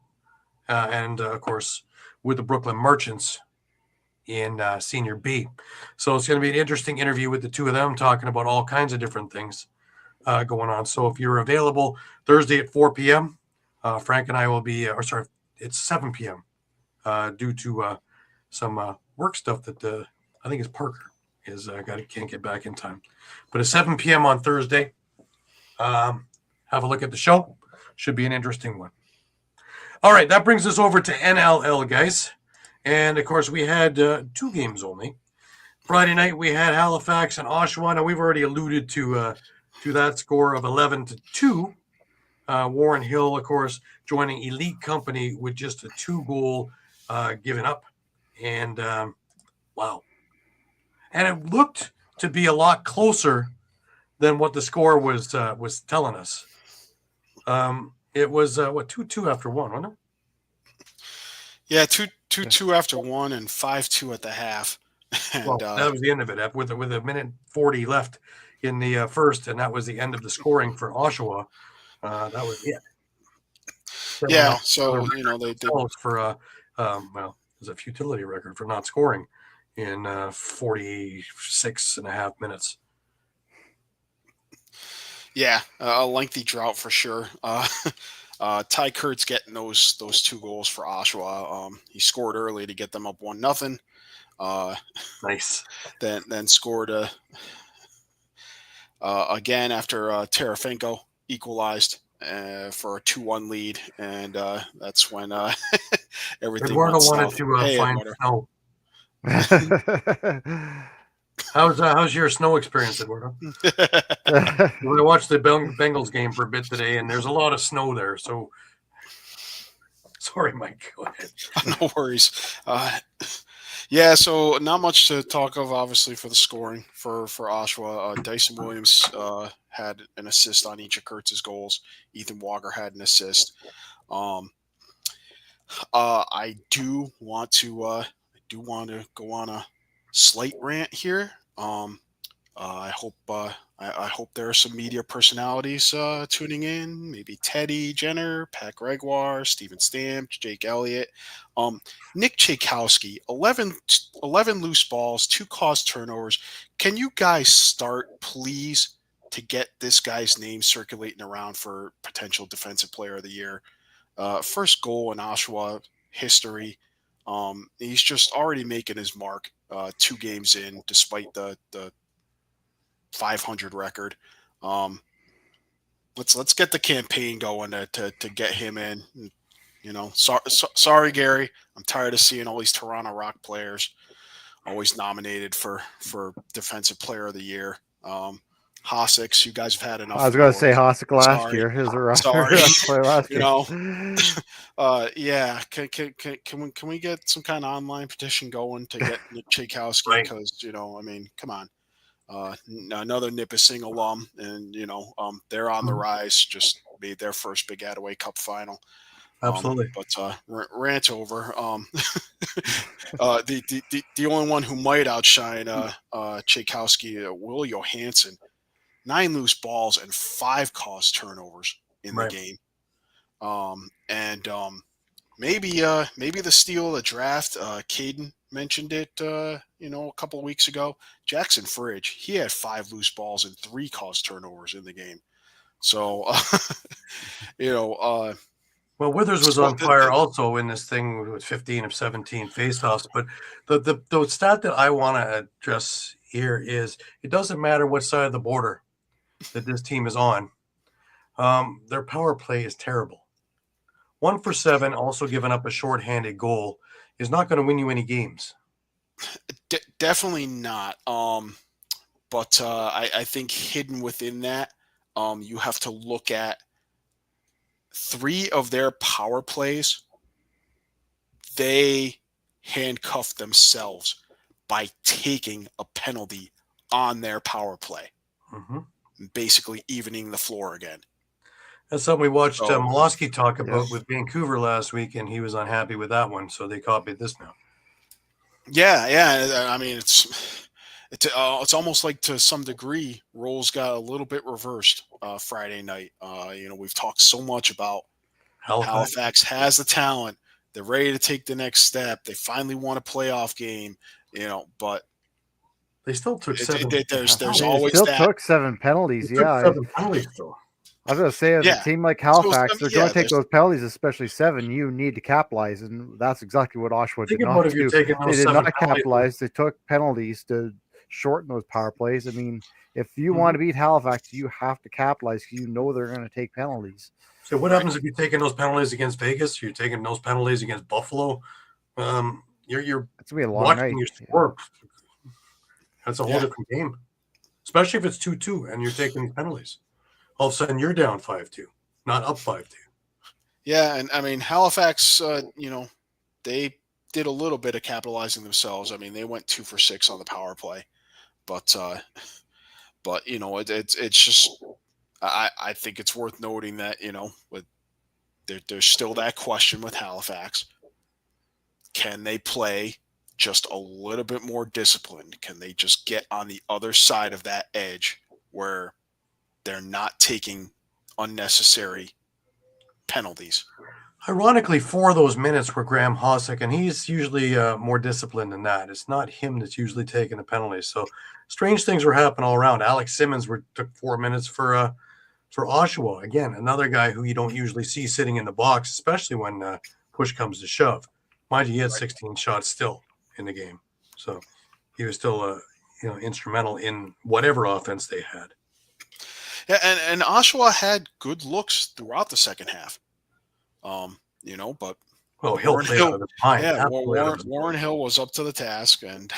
and, of course, with the Brooklyn Merchants in Senior B. So it's going to be an interesting interview with the two of them, talking about all kinds of different things going on. So if you're available Thursday at 4 p.m., Frank and I will be, it's 7 p.m. Due to some work stuff that I think is Parker can't get back in time. But at 7 p.m. on Thursday, have a look at the show. Should be an interesting one. All right, that brings us over to NLL, guys. And, of course, we had 2 games only. Friday night, we had Halifax and Oshawa. Now, we've already alluded to that score of 11-2. Warren Hill, of course, joining elite company with just a 2-goal given up. And, wow. And it looked to be a lot closer than what the score was telling us. It was 2-2 after one, wasn't it? Yeah, 2-2 after one and 5-2 at the half. And Well, that was the end of it. With a minute 40 left in the first, and that was the end of the scoring for Oshawa. That was it. Yeah, so they for well, it was a futility record for not scoring in 46 and a half minutes. Yeah, a lengthy drought for sure. Ty Kurt's getting those 2 goals for Oshawa. He scored early to get them up 1-0. Nice. Then scored again after Terefenko equalized for a 2-1 lead, and that's when everything Eduardo went wanted south. to Hey, find Eduardo. snow. How's your snow experience, Eduardo? I watched the Bengals game for a bit today, and there's a lot of snow there. So, sorry, Mike. Go ahead. No worries. Yeah, so not much to talk of, obviously, for the scoring for Oshawa. Dyson Williams had an assist on each of Kurtz's goals. Ethan Walker had an assist. I do want to go on a slight rant here. I hope there are some media personalities tuning in. Maybe Teddy Jenner, Pat Gregoire, Steven Stamp, Jake Elliott, Nick Tchaikovsky. 11 loose balls, 2 caused turnovers. Can you guys start, please, to get this guy's name circulating around for potential Defensive Player of the Year? First goal in Oshawa history. He's just already making his mark 2 games in, despite the 500 record. Let's get the campaign going to get him in. Sorry, Gary. I'm tired of seeing all these Toronto Rock players always nominated for Defensive Player of the Year. Hosix, you guys have had enough. I was going to say Hosik last year. Sorry. Last year. Yeah. Can we get some kind of online petition going to get Nick Tchaikovsky? Right. Because come on. Another Nipissing alum, and they're on the rise. Just made their first Big Attaway Cup final. Absolutely. But rant over. The only one who might outshine Tchaikovsky, Will Johansson, 9 loose balls and 5 caused turnovers in the game. Maybe the steal of the draft. Caden mentioned it, a couple of weeks ago. Jackson Fridge, he had 5 loose balls and 3 caused turnovers in the game. So, well, Withers was on fire also in this thing with 15 of 17 faceoffs. But the stat that I want to address here is it doesn't matter what side of the border that this team is on. Their power play is terrible. 1 for 7, also giving up a shorthanded goal, is not going to win you any games. Definitely not. But I think hidden within that, you have to look at 3 of their power plays. They handcuffed themselves by taking a penalty on their power play, basically evening the floor again. That's something we watched Molosky talk about with Vancouver last week, and he was unhappy with that one, so they copied this now. Yeah. I mean, it's almost like, to some degree, roles got a little bit reversed Friday night. We've talked so much about Halifax has the talent. They're ready to take the next step. They finally won a playoff game, but they still took 7. There's always still that. Took 7 penalties. They took 7 penalties though. I was going to say, as a team like Halifax, they're going to take those penalties, especially 7. You need to capitalize, and that's exactly what Oshawa did not do. They did not capitalize. They took penalties to shorten those power plays. I mean, if you want to beat Halifax, you have to capitalize because they're going to take penalties. So what happens if you're taking those penalties against Vegas? You're taking those penalties against Buffalo. You're it's gonna be a long watching night. Your score. That's a whole different game, especially if it's 2-2 and you're taking penalties. All of a sudden, you're down 5-2, not up 5-2. Yeah, and I mean Halifax, they did a little bit of capitalizing themselves. I mean, they went 2 for 6 on the power play, but But it's just I think it's worth noting that with there's still that question with Halifax. Can they play just a little bit more disciplined? Can they just get on the other side of that edge where they're not taking unnecessary penalties? Ironically, 4 of those minutes were Graham Hossick, and he's usually more disciplined than that. It's not him that's usually taking the penalties. So strange things were happening all around. Alex Simmons took 4 minutes for Oshawa. Again, another guy who you don't usually see sitting in the box, especially when push comes to shove. Mind you, he had 16 shots still in the game. So he was still instrumental in whatever offense they had. Yeah, and Oshawa had good looks throughout the second half. But Hill played out of his mind. Yeah, Warren Hill was up to the task, and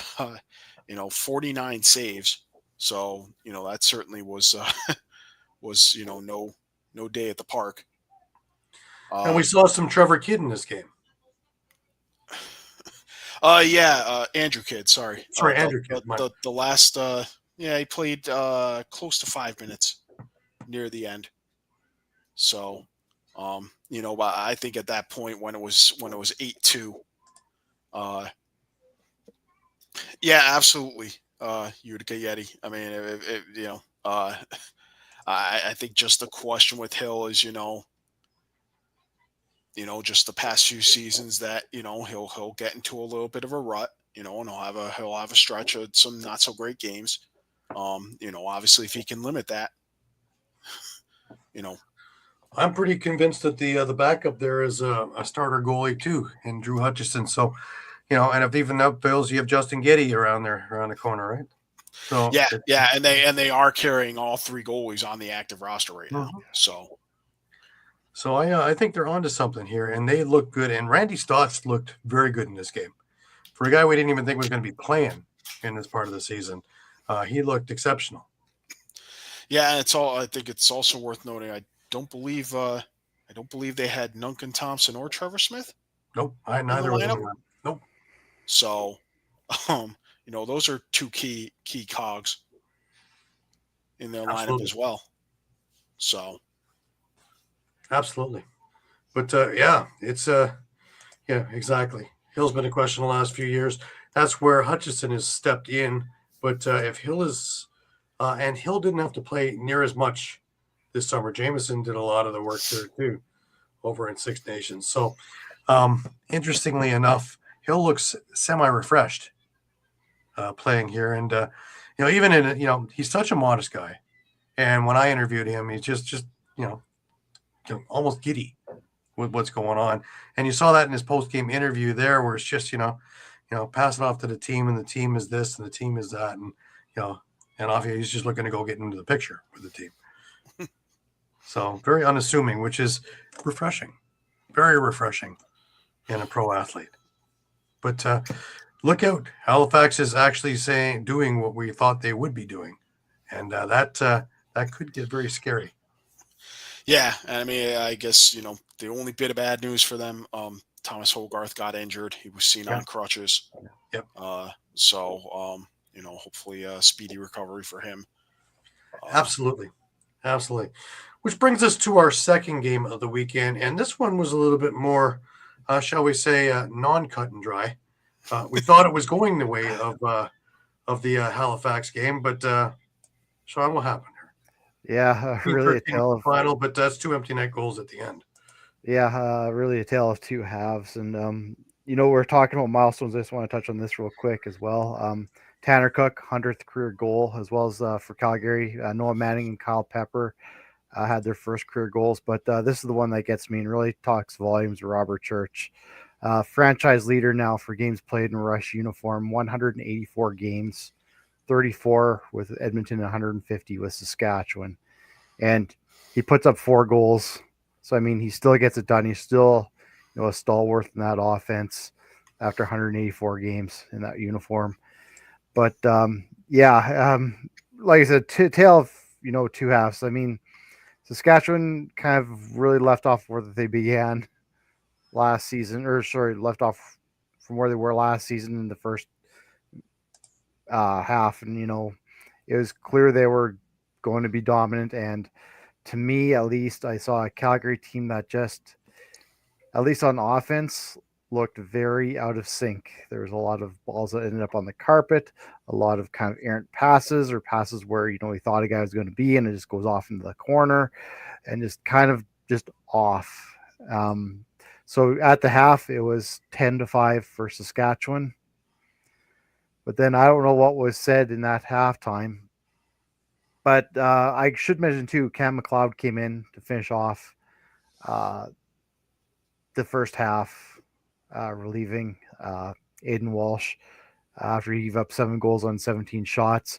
49 saves. So that certainly was no day at the park. And we saw some Trevor Kidd in this game. Andrew Kidd. Sorry, Andrew Kidd. The last, he played close to 5 minutes near the end. So, but I think at that point when it was 8-2, absolutely, Utica Yeti. I mean, I think just the question with Hill is, just the past few seasons that he'll get into a little bit of a rut, and he'll have a stretch of some not so great games. Obviously if he can limit that, I'm pretty convinced that the backup there is a starter goalie too, in Drew Hutchison. So, and if even that fails, you have Justin Getty around the corner, right? So and they are carrying all 3 goalies on the active roster right now. So I think they're onto something here, and they look good. And Randy Stotts looked very good in this game. For a guy we didn't even think was going to be playing in this part of the season, he looked exceptional. Yeah, and I think it's also worth noting. I don't believe they had Duncan Thompson or Trevor Smith. Nope, neither of them. Nope. So, those are 2 key cogs in their lineup as well. So. Absolutely. But it's exactly. Hill's been a question the last few years. That's where Hutchison has stepped in. But if Hill is and Hill didn't have to play near as much this summer. Jameson did a lot of the work there too over in Six Nations. So interestingly enough, Hill looks semi-refreshed playing here. And even in he's such a modest guy. And when I interviewed him, he's just almost giddy with what's going on. And you saw that in his post-game interview there, where it's just, pass it off to the team, and the team is this and the team is that. And, and off he's just looking to go get into the picture with the team. So very unassuming, which is refreshing, very refreshing in a pro athlete. But look out. Halifax is actually doing what we thought they would be doing. And that could get very scary. Yeah, I mean, I guess, the only bit of bad news for them, Thomas Hogarth got injured. He was seen on crutches. Yep. So, hopefully a speedy recovery for him. Absolutely. Which brings us to our second game of the weekend. And this one was a little bit more, shall we say, non-cut and dry. We thought it was going the way of the Halifax game, but Shawn, what happened? Yeah, really a tale of final, but that's 2 empty net goals at the end. Yeah, really a tale of 2 halves. And we're talking about milestones. I just want to touch on this real quick as well. Tanner Cook, 100th career goal, as well as for Calgary, Noah Manning and Kyle Pepper had their first career goals. But this is the one that gets me and really talks volumes of Robert Church. Franchise leader now for games played in Rush uniform, 184 games. 34 with Edmonton, 150 with Saskatchewan. And he puts up 4 goals. So, I mean, he still gets it done. He's still, a stalwart in that offense after 184 games in that uniform. But, like I said, tale of, 2 halves. I mean, Saskatchewan kind of really left off where they began last season, left off from where they were last season in the first half. And, it was clear they were going to be dominant. And to me, at least, I saw a Calgary team that just, at least on offense, looked very out of sync. There was a lot of balls that ended up on the carpet, a lot of kind of errant passes or passes where, you know, he thought a guy was going to be and it just goes off into the corner and just kind of just off. So at the half, it was 10-5 for Saskatchewan. But then I don't know what was said in that halftime. But I should mention, too, Cam McLeod came in to finish off the first half, relieving Aiden Walsh after he gave up 7 goals on 17 shots.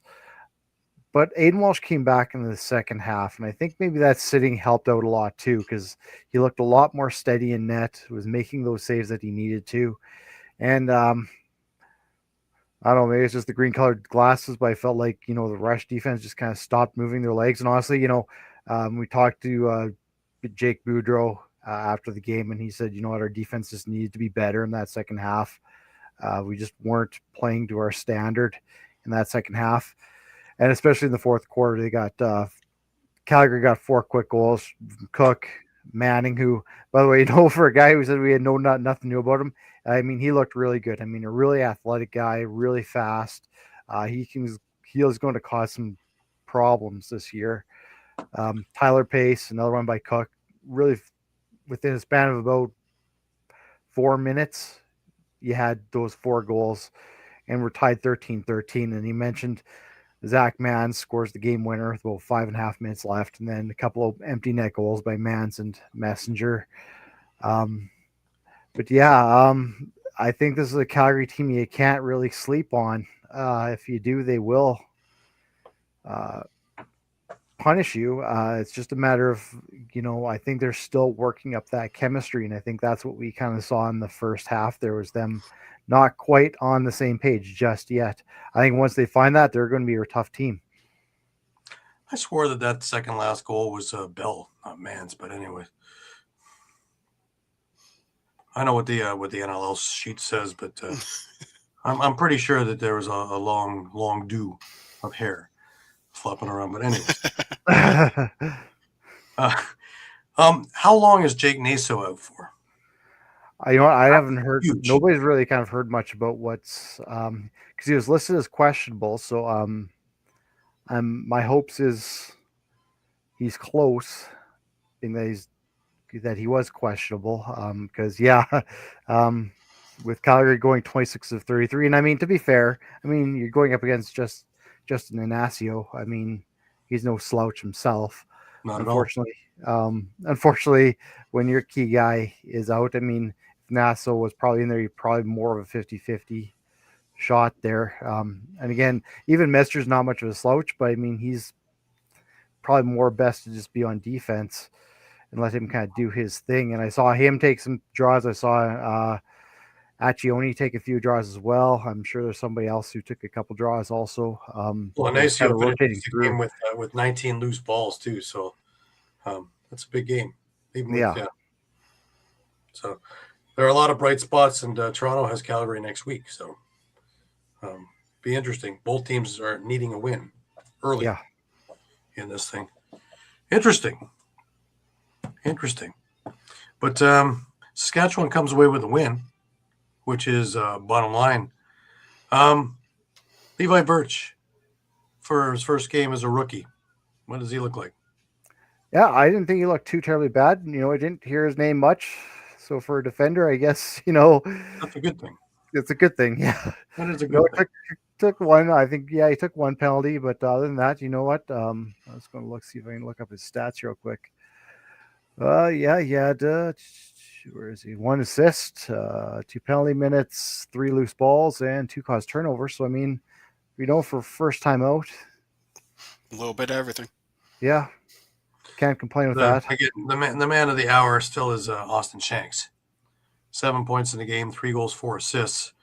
But Aiden Walsh came back in the second half, and I think maybe that sitting helped out a lot, too, because he looked a lot more steady in net, was making those saves that he needed to. And I don't know, maybe it's just the green colored glasses, but I felt like, you know, the rush defense just kind of stopped moving their legs. And honestly, you know, we talked to Jake Boudreau after the game, and he said, you know what, our defense just needed to be better in that second half. We just weren't playing to our standard in that second half. And especially in the fourth quarter, they got Calgary got 4 quick goals. Cook, Manning, who, by the way, you know, for a guy who said we had nothing new about him, I mean, he looked really good. I mean, a really athletic guy, really fast. He is going to cause some problems this year. Tyler Pace, another one by Cook, really within a span of about 4 minutes, you had those 4 goals, and we're tied 13-13. And he mentioned Zach Mans scores the game winner with about 5.5 minutes left, and then a couple of empty net goals by Mans and Messenger. But yeah, I think this is a Calgary team you can't really sleep on. If you do, they will punish you. It's just a matter of, you know, I think they're still working up that chemistry, and I think that's what we kind of saw in the first half. There was them not quite on the same page just yet. I think once they find that, they're going to be a tough team. I swore that second last goal was Bell, not Mans, but anyway. I know what the NLL sheet says, but I'm pretty sure that there was a long dew of hair flopping around. But anyways, how long is Jake Naso out for? You know what? I haven't heard. Huge. Nobody's really kind of heard much about what's because he was listed as questionable. So my hopes is he's close, being that he was questionable. Because with Calgary going 26 of 33, and I mean, to be fair, I mean, you're going up against Justin Inacio. I mean, he's no slouch himself. Not at all. Unfortunately, when your key guy is out, I mean, if Nasso was probably in there, you're probably more of a 50-50 shot there. And again, even Mester's not much of a slouch, but I mean, he's probably more best to just be on defense and let him kind of do his thing. And I saw him take some draws. I saw Accioni take a few draws as well. I'm sure there's somebody else who took a couple draws also. Well, nice kind of rotating through game with 19 loose balls too. So that's a big game. Even with, So there are a lot of bright spots, and Toronto has Calgary next week. So be interesting. Both teams are needing a win early in this thing. Interesting. But Saskatchewan comes away with a win, which is bottom line. Levi Birch, for his first game as a rookie, what does he look like? Yeah, I didn't think he looked too terribly bad. You know, I didn't hear his name much. So for a defender, I guess, you know, that's a good thing. It's a good thing. Yeah. That is a good thing. Took one. I think, he took one penalty. But other than that, you know what? I was going to see if I can look up his stats real quick. He had, where is he? 1 assist, 2 penalty minutes, 3 loose balls, and 2 caused turnovers. So, I mean, for first time out, a little bit of everything. Yeah. Can't complain with that. Again, the man of the hour still is Austin Shanks. 7 points in the game, 3 goals, 4 assists.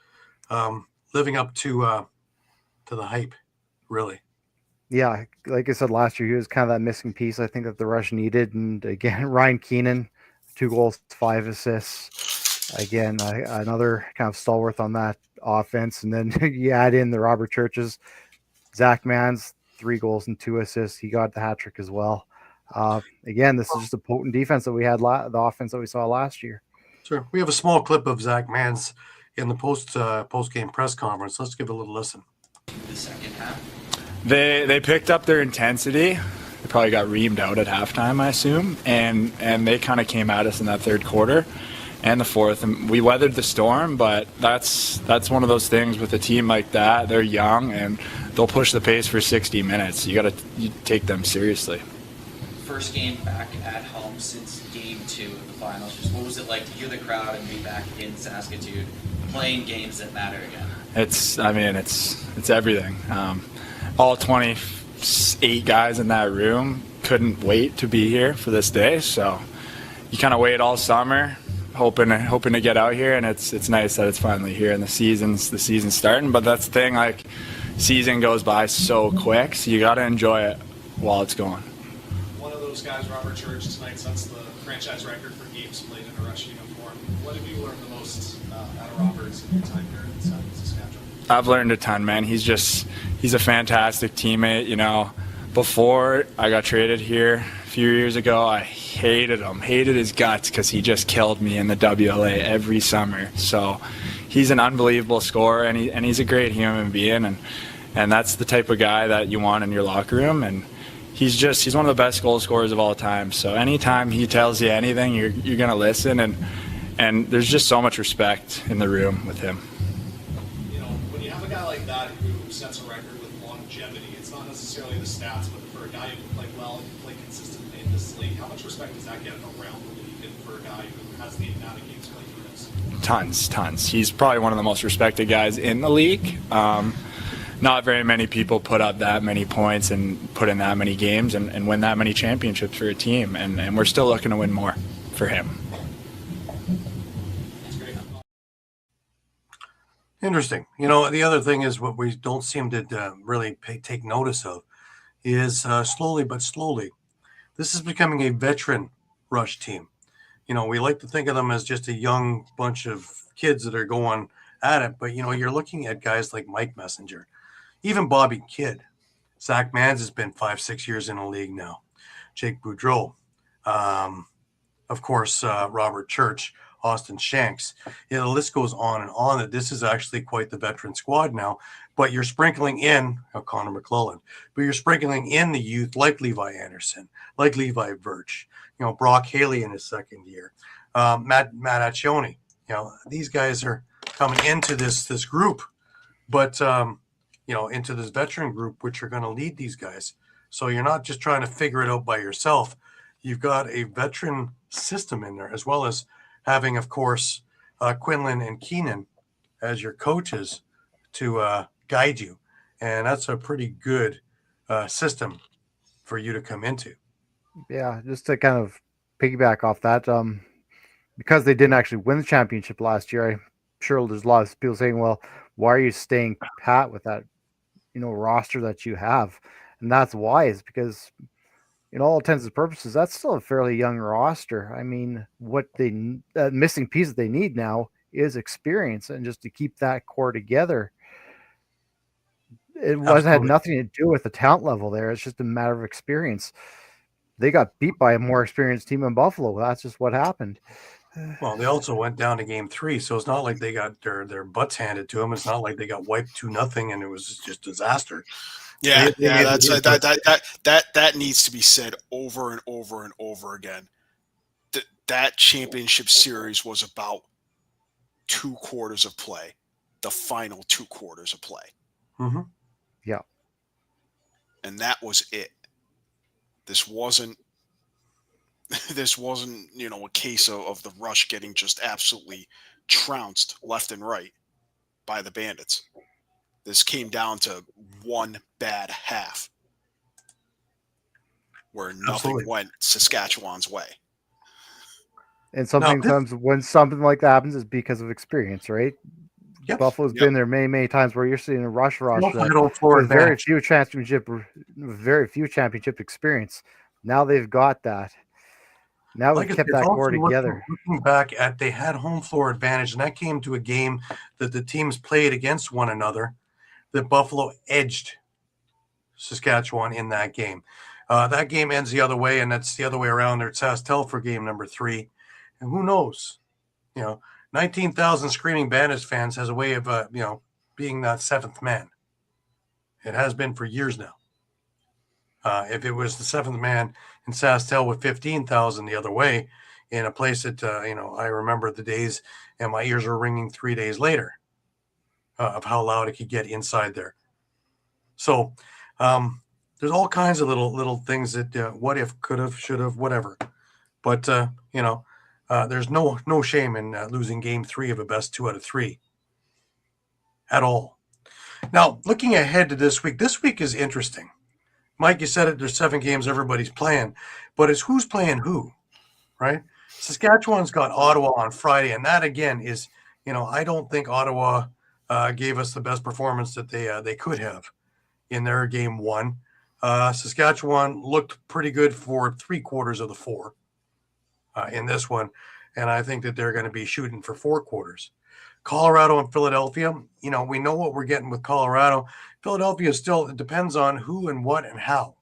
Living up to the hype, really. Yeah, like I said last year, he was kind of that missing piece I think that the Rush needed. And again, Ryan Keenan, 2 goals, 5 assists. Again, another kind of stalwart on that offense. And then you add in the Robert Churches, Zach Mans, 3 goals and 2 assists. He got the hat trick as well. Again, this is just a potent defense that we had, the offense that we saw last year. Sure. We have a small clip of Zach Mans in the post-game press conference. Let's give a little listen. The second half. They picked up their intensity. They probably got reamed out at halftime, I assume, and they kind of came at us in that third quarter and the fourth, and we weathered the storm. But that's one of those things with a team like that. They're young and they'll push the pace for 60 minutes. You take them seriously. First game back at home since game 2 of the finals. Just what was it like to hear the crowd and be back in Saskatoon playing games that matter again? It's everything. All 28 guys in that room couldn't wait to be here for this day. So you kind of wait all summer, hoping to get out here, and it's nice that it's finally here and the season's starting. But that's the thing, like, season goes by so quick, so you got to enjoy it while it's going. One of those guys, Robert Church, tonight sets the franchise record for games played in a Rush uniform. What have you learned the most out of Roberts in your time here in Saskatchewan? I've learned a ton, man. He's a fantastic teammate. You know, before I got traded here a few years ago, I hated his guts because he just killed me in the WLA every summer. So he's an unbelievable scorer, and he's a great human being, and that's the type of guy that you want in your locker room. And he's one of the best goal scorers of all time. So anytime he tells you anything, you're gonna listen, and there's just so much respect in the room with him. You know, when you have a guy like that who sets a record with longevity, it's not necessarily the stats, but for a guy who can play well and can play consistently in this league, how much respect does that get around the league, and for a guy who has the amount of games played through this? Tons. He's probably one of the most respected guys in the league. Not very many people put up that many points and put in that many games and win that many championships for a team, and we're still looking to win more for him. Interesting. You know, the other thing is what we don't seem to really take notice of is slowly but slowly, this is becoming a veteran Rush team. You know, we like to think of them as just a young bunch of kids that are going at it, but, you know, you're looking at guys like Mike Messenger, even Bobby Kidd. Zach Mans has been 5-6 years in the league now. Jake Boudreau, of course, Robert Church, Austin Shanks. Yeah, the list goes on and on. That this is actually quite the veteran squad now. But you're sprinkling in Connor McClellan, but you're sprinkling in the youth like Levi Anderson, like Levi Birch, you know, Brock Haley in his second year, Matt Accioni. You know, these guys are coming into this group, but you know, into this veteran group, which are going to lead these guys. So you're not just trying to figure it out by yourself. You've got a veteran system in there, as well as having, of course, Quinlan and Keenan as your coaches to guide you. And that's a pretty good system for you to come into. Yeah, just to kind of piggyback off that, because they didn't actually win the championship last year, I'm sure there's a lot of people saying, well, why are you staying pat with that, you know, roster that you have? And that's why, is because, in all intents and purposes, that's still a fairly young roster. I mean, what they missing piece that they need now is experience, and just to keep that core together. It had nothing to do with the talent level there. It's just a matter of experience. They got beat by a more experienced team in Buffalo. That's just what happened. Well, they also went down to game 3, so it's not like they got their butts handed to them. It's not like they got wiped 2-0 and it was just disaster. Yeah, that needs to be said over and over and over again. That championship series was about 2 quarters of play, the final 2 quarters of play. Mm-hmm. Yeah, and that was it. This wasn't, you know, a case of the Rush getting just absolutely trounced left and right by the Bandits. This came down to one bad half where nothing went Saskatchewan's way. And sometimes when something like that happens, is because of experience, right? Yep. Buffalo's been there many times where you're seeing a Rush with very few championship experience. Now they've got that. Now we've kept that core together. Looking back at, they had home floor advantage, and that came to a game that the teams played against one another that Buffalo edged. Saskatchewan in that game. That game ends the other way, and that's the other way around there at SaskTel for game number 3. And who knows? 19,000 screaming Bandits fans has a way of, being that seventh man. It has been for years now. If it was the seventh man in SaskTel with 15,000 the other way in a place that, I remember the days and my ears were ringing 3 days later of how loud it could get inside there. So there's all kinds of little things that what if, could have, should have, whatever. But, there's no shame in losing game 3 of a best 2 out of 3 at all. Now, looking ahead to this week is interesting. Mike, you said it, there's 7 games everybody's playing, but it's who's playing who, right? Saskatchewan's got Ottawa on Friday, and that, again, is, I don't think Ottawa gave us the best performance that they could have in their game 1. Saskatchewan looked pretty good for 3/4 of the 4 in this one, and I think that they're going to be shooting for 4 quarters. Colorado and Philadelphia, we know what we're getting with Colorado. Philadelphia still, it depends on who and what and how.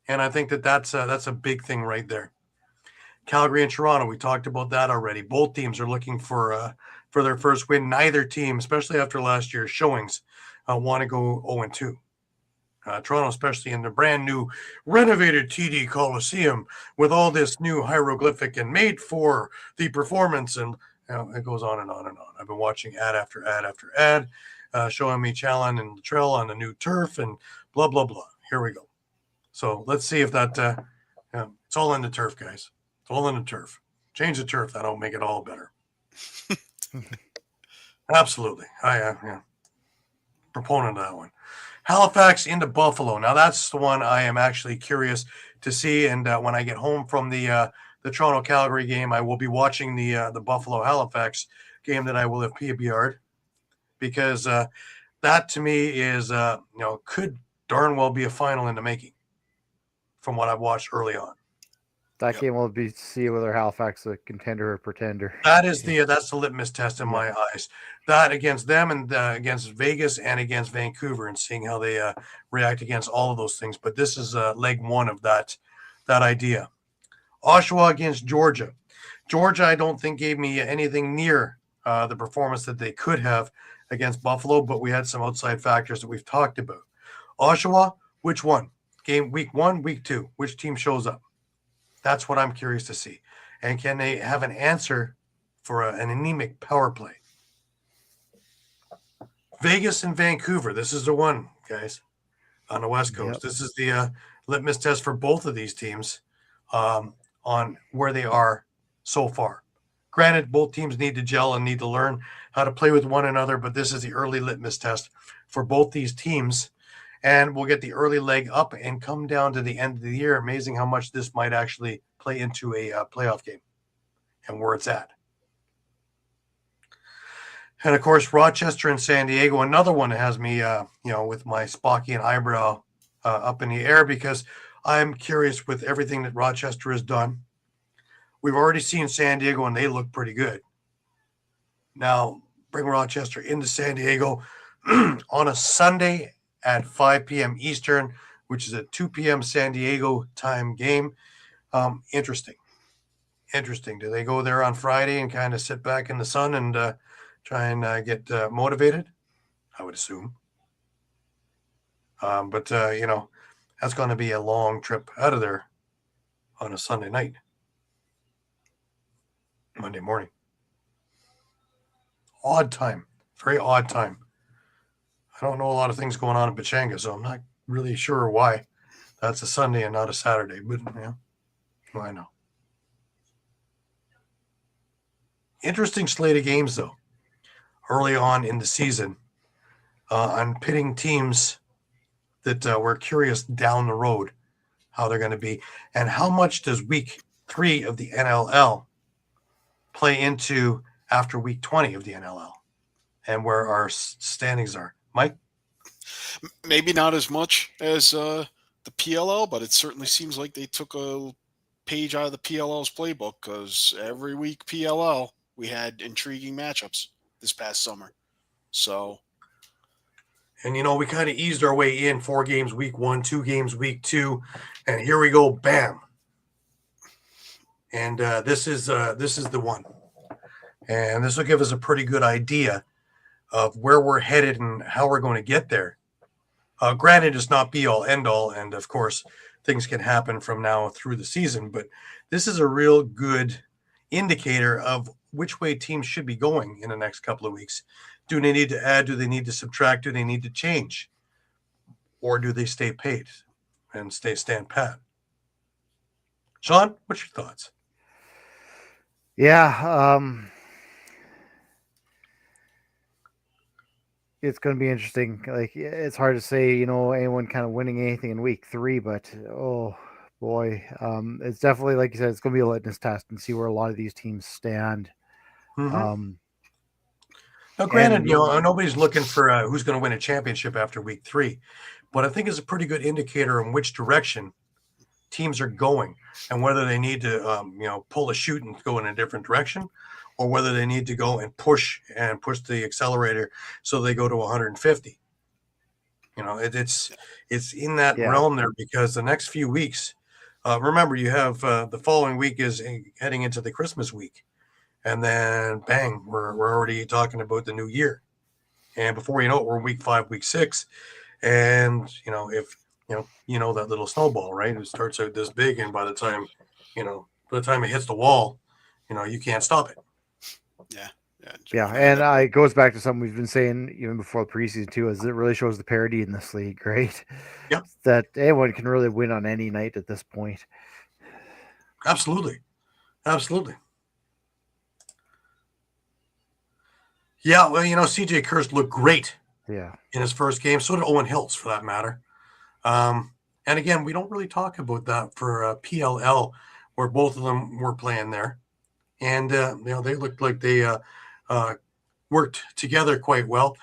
And I think that's a big thing right there. Calgary and Toronto, we talked about that already. Both teams are looking for their first win. Neither team, especially after last year's showings, want to go 0-2. Toronto, especially in the brand new renovated TD Coliseum with all this new hieroglyphic and made for the performance, and it goes on and on and on. I've been watching ad after ad after ad, showing me Challen and Latrell on the new turf and blah, blah, blah. Here we go. So let's see if that, it's all in the turf, guys. It's all in the turf. Change the turf. That'll make it all better. Absolutely. Proponent of that one. Halifax into Buffalo. Now that's the one I am actually curious to see. And when I get home from the Toronto Calgary game, I will be watching the Buffalo Halifax game that I will have PBR'd, because that to me is could darn well be a final in the making from what I've watched early on. That game will be see whether Halifax is a contender or pretender. That is that's the litmus test in my eyes. That against them and against Vegas and against Vancouver, and seeing how they react against all of those things. But this is leg 1 of that idea. Oshawa against Georgia. Georgia, I don't think gave me anything near the performance that they could have against Buffalo, but we had some outside factors that we've talked about. Oshawa, which one? Game week 1, week 2, which team shows up? That's what I'm curious to see. And can they have an answer for an anemic power play? Vegas and Vancouver. This is the one, guys, on the West Coast. Yep. This is the litmus test for both of these teams on where they are so far. Granted, both teams need to gel and need to learn how to play with one another, but this is the early litmus test for both these teams. And we'll get the early leg up and come down to the end of the year. Amazing how much this might actually play into a playoff game and where it's at. And, of course, Rochester and San Diego, another one that has me, with my Spockian eyebrow up in the air, because I'm curious with everything that Rochester has done. We've already seen San Diego, and they look pretty good. Now, bring Rochester into San Diego on a Sunday at 5 p.m. Eastern, which is a 2 p.m. San Diego time game. Interesting. Do they go there on Friday and kind of sit back in the sun and try and get motivated? I would assume. But that's going to be a long trip out of there on a Sunday night. Monday morning. Odd time. Very odd time. I don't know a lot of things going on in Pechanga, so I'm not really sure why that's a Sunday and not a Saturday. But well, I know. Interesting slate of games, though, early on in the season on pitting teams that we're curious down the road how they're going to be. And how much does week 3 of the NLL play into after week 20 of the NLL and where our standings are? Mike? Maybe not as much as the PLL, but it certainly seems like they took a page out of the PLL's playbook, because every week PLL we had intriguing matchups this past summer. So And, we kind of eased our way in 4 games week 1, 2 games week 2. And here we go, bam. And this is the one. And this will give us a pretty good idea of where we're headed and how we're going to get there. Granted, it's not be all end all. And of course, things can happen from now through the season. But this is a real good indicator of which way teams should be going in the next couple of weeks. Do they need to add? Do they need to subtract? Do they need to change? Or do they stay paid and stand pat? Shawn, what's your thoughts? Yeah, it's going to be interesting. Like, it's hard to say, anyone kind of winning anything in week 3, but oh boy, it's definitely, like you said, it's going to be a litmus test and see where a lot of these teams stand. Mm-hmm. Now, granted, nobody's looking for who's going to win a championship after week 3, but I think it's a pretty good indicator in which direction teams are going and whether they need to, pull a chute and go in a different direction, or whether they need to go and push the accelerator so they go to 150. It's in that realm there, because the next few weeks, remember, you have the following week is heading into the Christmas week. And then, bang, we're already talking about the new year. And before you know it, we're in week 5, week 6. And, if, that little snowball, right? It starts out this big. And by the time it hits the wall, you can't stop it. Yeah. And it goes back to something we've been saying even before the preseason too, is it really shows the parity in this league, right? Yep. That anyone can really win on any night at this point. Absolutely. Yeah, well, CJ Kurst looked great in his first game. So did Owen Hiltz, for that matter. And again, we don't really talk about that for PLL, where both of them were playing there. And, they looked like they worked together quite well.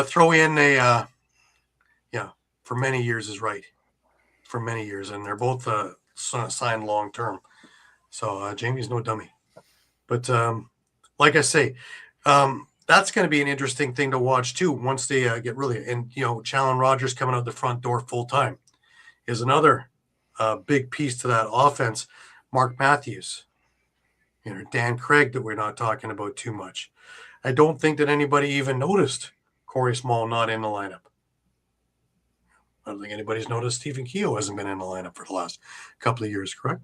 Throw in for many years is right. For many years. And they're both signed long-term. So Jamie's no dummy. But like I say, that's going to be an interesting thing to watch too once they get really, and Challen Rogers coming out the front door full time is another big piece to that offense. Mark Matthews, Dan Craig, that we're not talking about too much. I don't think that anybody even noticed Corey Small not in the lineup. I don't think anybody's noticed Stephen Keogh hasn't been in the lineup for the last couple of years, correct?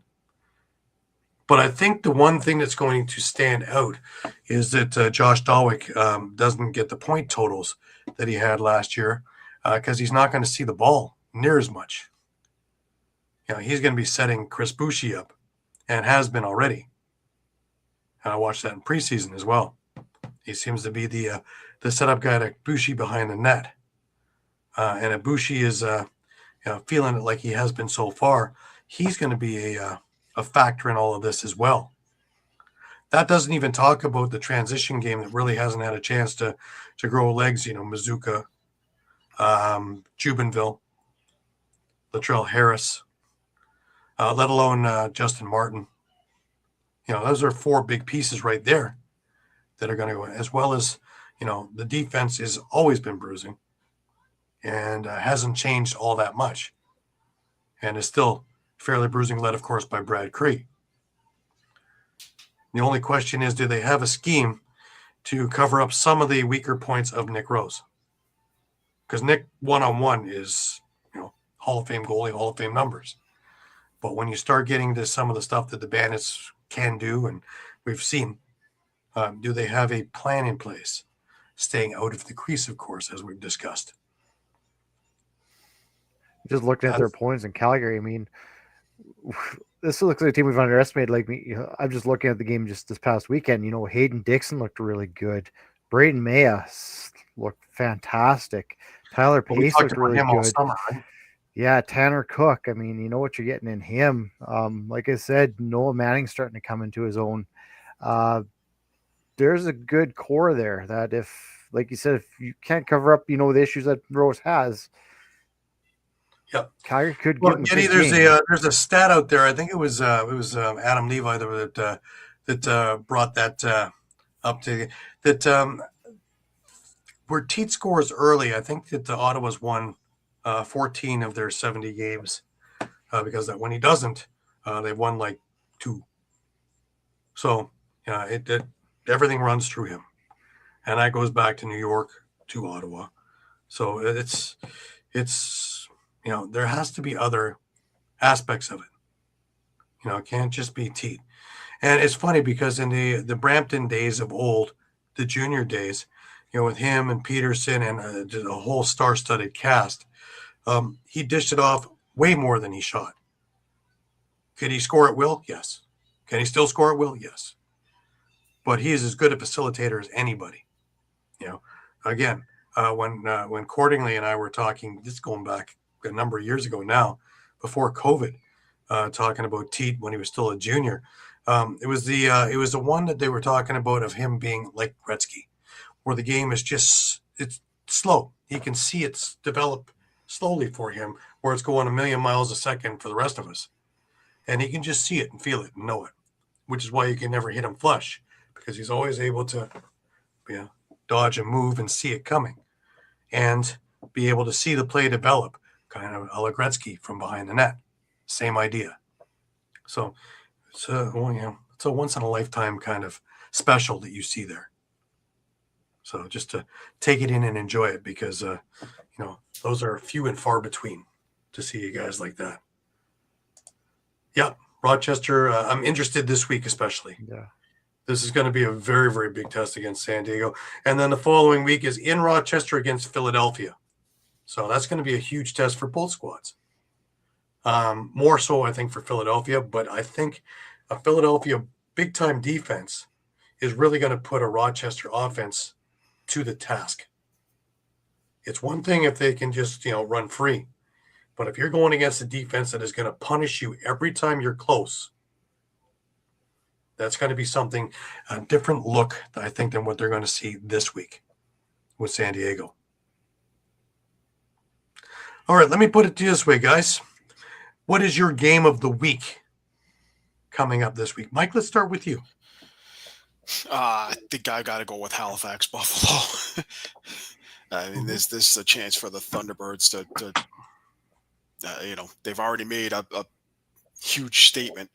But I think the one thing that's going to stand out is that Josh Dawick doesn't get the point totals that he had last year because he's not going to see the ball near as much. He's going to be setting Chris Boucher up, and has been already. And I watched that in preseason as well. He seems to be the setup guy to Boucher behind the net. And if Boucher is feeling it like he has been so far, he's going to be a factor in all of this as well. That doesn't even talk about the transition game that really hasn't had a chance to grow legs. Mazuka, Jubenville, Latrell Harris, let alone Justin Martin. Those are 4 big pieces right there that are going to go, as well as, the defense has always been bruising and hasn't changed all that much, and is still fairly bruising, led, of course, by Brad Cree. The only question is, do they have a scheme to cover up some of the weaker points of Nick Rose? Because Nick one-on-one is, Hall of Fame goalie, Hall of Fame numbers. But when you start getting to some of the stuff that the Bandits can do, and we've seen, do they have a plan in place? Staying out of the crease, of course, as we've discussed. Just looking at their opponents in Calgary, I mean, this looks like a team we've underestimated. Like I'm just looking at the game just this past weekend. Hayden Dixon looked really good. Braden Maya looked fantastic. Tyler Pace looked really good. Summer, right? Yeah, Tanner Cook. I mean, you know what you're getting in him. Like I said, Noah Manning's starting to come into his own. There's a good core there that if, like you said, if you can't cover up, the issues that Rose has, Calgary could get Getty, there's a stat out there. I think it was Adam Levi that brought that up to that where Teat scores early, I think that the Ottawa's won 14 of their 70 games because that when he doesn't, they've won like 2. So everything runs through him, and that goes back to New York to Ottawa. So it's there has to be other aspects of it. It can't just be Teat. And it's funny because in the Brampton days of old, the junior days, with him and Peterson and a whole star-studded cast, he dished it off way more than he shot. Could he score at will? Yes. Can he still score at will? Yes. But he is as good a facilitator as anybody. Again, when Cordingley and I were talking, this is going back a number of years ago now, before COVID, talking about Teat when he was still a junior. It was the one that they were talking about of him being like Gretzky, where the game is it's slow. He can see it's develop slowly for him, where it's going a million miles a second for the rest of us. And he can just see it and feel it and know it, which is why you can never hit him flush, because he's always able to dodge and move and see it coming and be able to see the play develop, kind of a la Gretzky from behind the net. Same idea. So it's a once-in-a-lifetime kind of special that you see there. So just to take it in and enjoy it, because, those are few and far between to see you guys like that. Yeah, Rochester, I'm interested this week especially. Yeah. This is going to be a very, very big test against San Diego. And then the following week is in Rochester against Philadelphia. So that's going to be a huge test for both squads. More so, I think, for Philadelphia. But I think a Philadelphia big-time defense is really going to put a Rochester offense to the task. It's one thing if they can just, run free. But if you're going against a defense that is going to punish you every time you're close, that's going to be something, a different look, I think, than what they're going to see this week with San Diego. All right, let me put it this way, guys. What is your game of the week coming up this week? Mike, let's start with you. I think I got to go with Halifax Buffalo. I mean, this is a chance for the Thunderbirds to they've already made a huge statement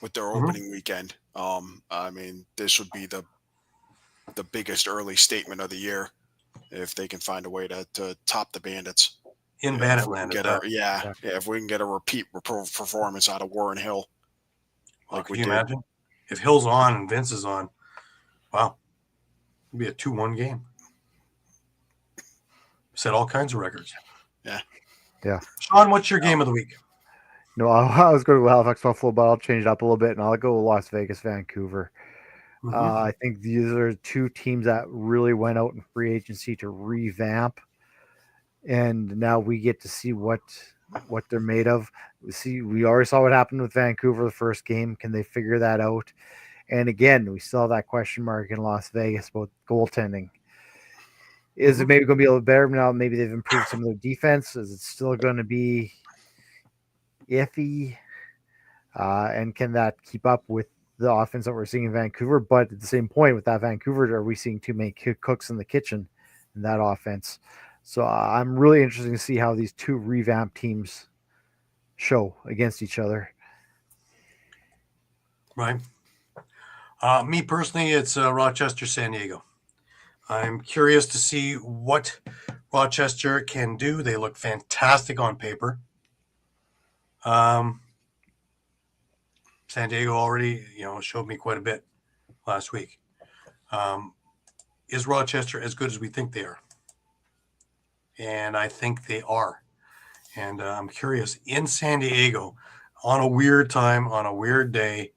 with their opening weekend. I mean, this would be the biggest early statement of the year if they can find a way to top the Bandits in Banditland. If we can get a repeat performance out of Warren Hill, can you imagine if Hill's on and Vince is on? Wow, it'd be a 2-1 game. Set all kinds of records. Yeah. Shawn, what's your game of the week? No, I was going to Halifax Buffalo, but I'll change it up a little bit, and I'll go Las Vegas Vancouver. I think these are 2 teams that really went out in free agency to revamp, and now we get to see what they're made of. We already saw what happened with Vancouver the first game. Can they figure that out? And again, we still have that question mark in Las Vegas about goaltending. Is it maybe going to be a little better now? Maybe they've improved some of their defense. Is it still going to be iffy? And can that keep up with the offense that we're seeing in Vancouver? But at the same point, with that Vancouver, are we seeing too many cooks in the kitchen in that offense? So I'm really interested to see how these 2 revamped teams show against each other. Right. Me personally, it's Rochester, San Diego. I'm curious to see what Rochester can do. They look fantastic on paper. San Diego already, showed me quite a bit last week. Is Rochester as good as we think they are? And I think they are. And I'm curious, in San Diego, on a weird time, on a weird day,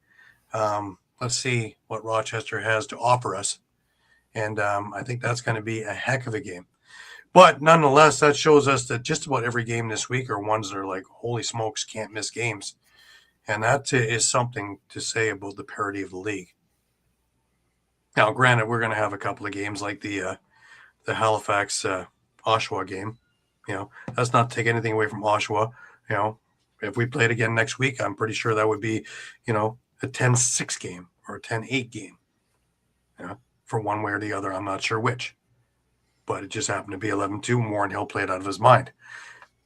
let's see what Rochester has to offer us. And I think that's going to be a heck of a game. But nonetheless, that shows us that just about every game this week are ones that are like, holy smokes, can't miss games. And that is something to say about the parity of the league. Now, granted, we're going to have a couple of games like the Halifax Oshawa game. That's not to take anything away from Oshawa. If we played again next week, I'm pretty sure that would be, a 10-6 game or a 10-8 game. For one way or the other, I'm not sure which. but it just happened to be 11-2. Warren Hill played out of his mind.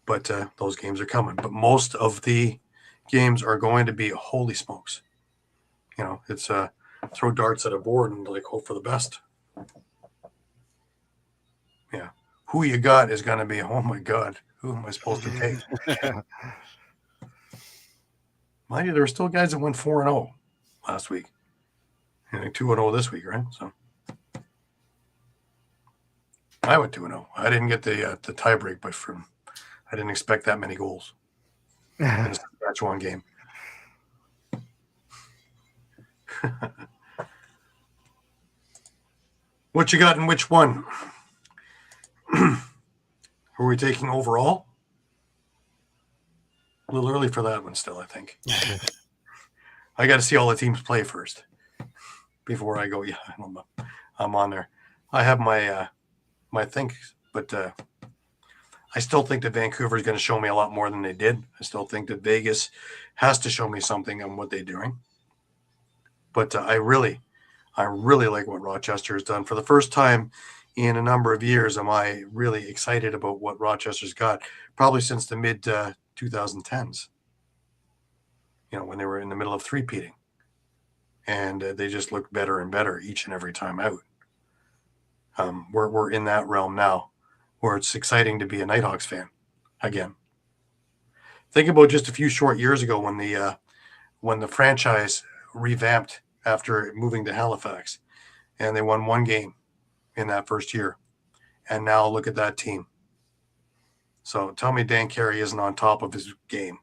But those games are coming. But most of the games are going to be, holy smokes. It's throw darts at a board and hope for the best. Yeah. Who you got is going to be, oh my God, who am I supposed to take? Mind you, there were still guys that went 4-0 last week. And 2-0 this week, right? So I went 2-0. I didn't get the tie break, but I didn't expect that many goals in a Saskatchewan game. What you got in which one? Are we taking overall? A little early for that one still, I think. I got to see all the teams play first before I go, yeah, I'm on there. I have my think, but I still think that Vancouver is going to show me a lot more than they did. I still think that Vegas has to show me something on what they're doing. But I really like what Rochester has done. For the first time in a number of years, am I really excited about what Rochester's got, probably since the mid 2010s, when they were in the middle of three-peating. And they just looked better and better each and every time out. We're in that realm now where it's exciting to be a Nighthawks fan again. Think about just a few short years ago when the franchise revamped after moving to Halifax, and they won one game in that first year. And now look at that team. So tell me Dan Carey isn't on top of his game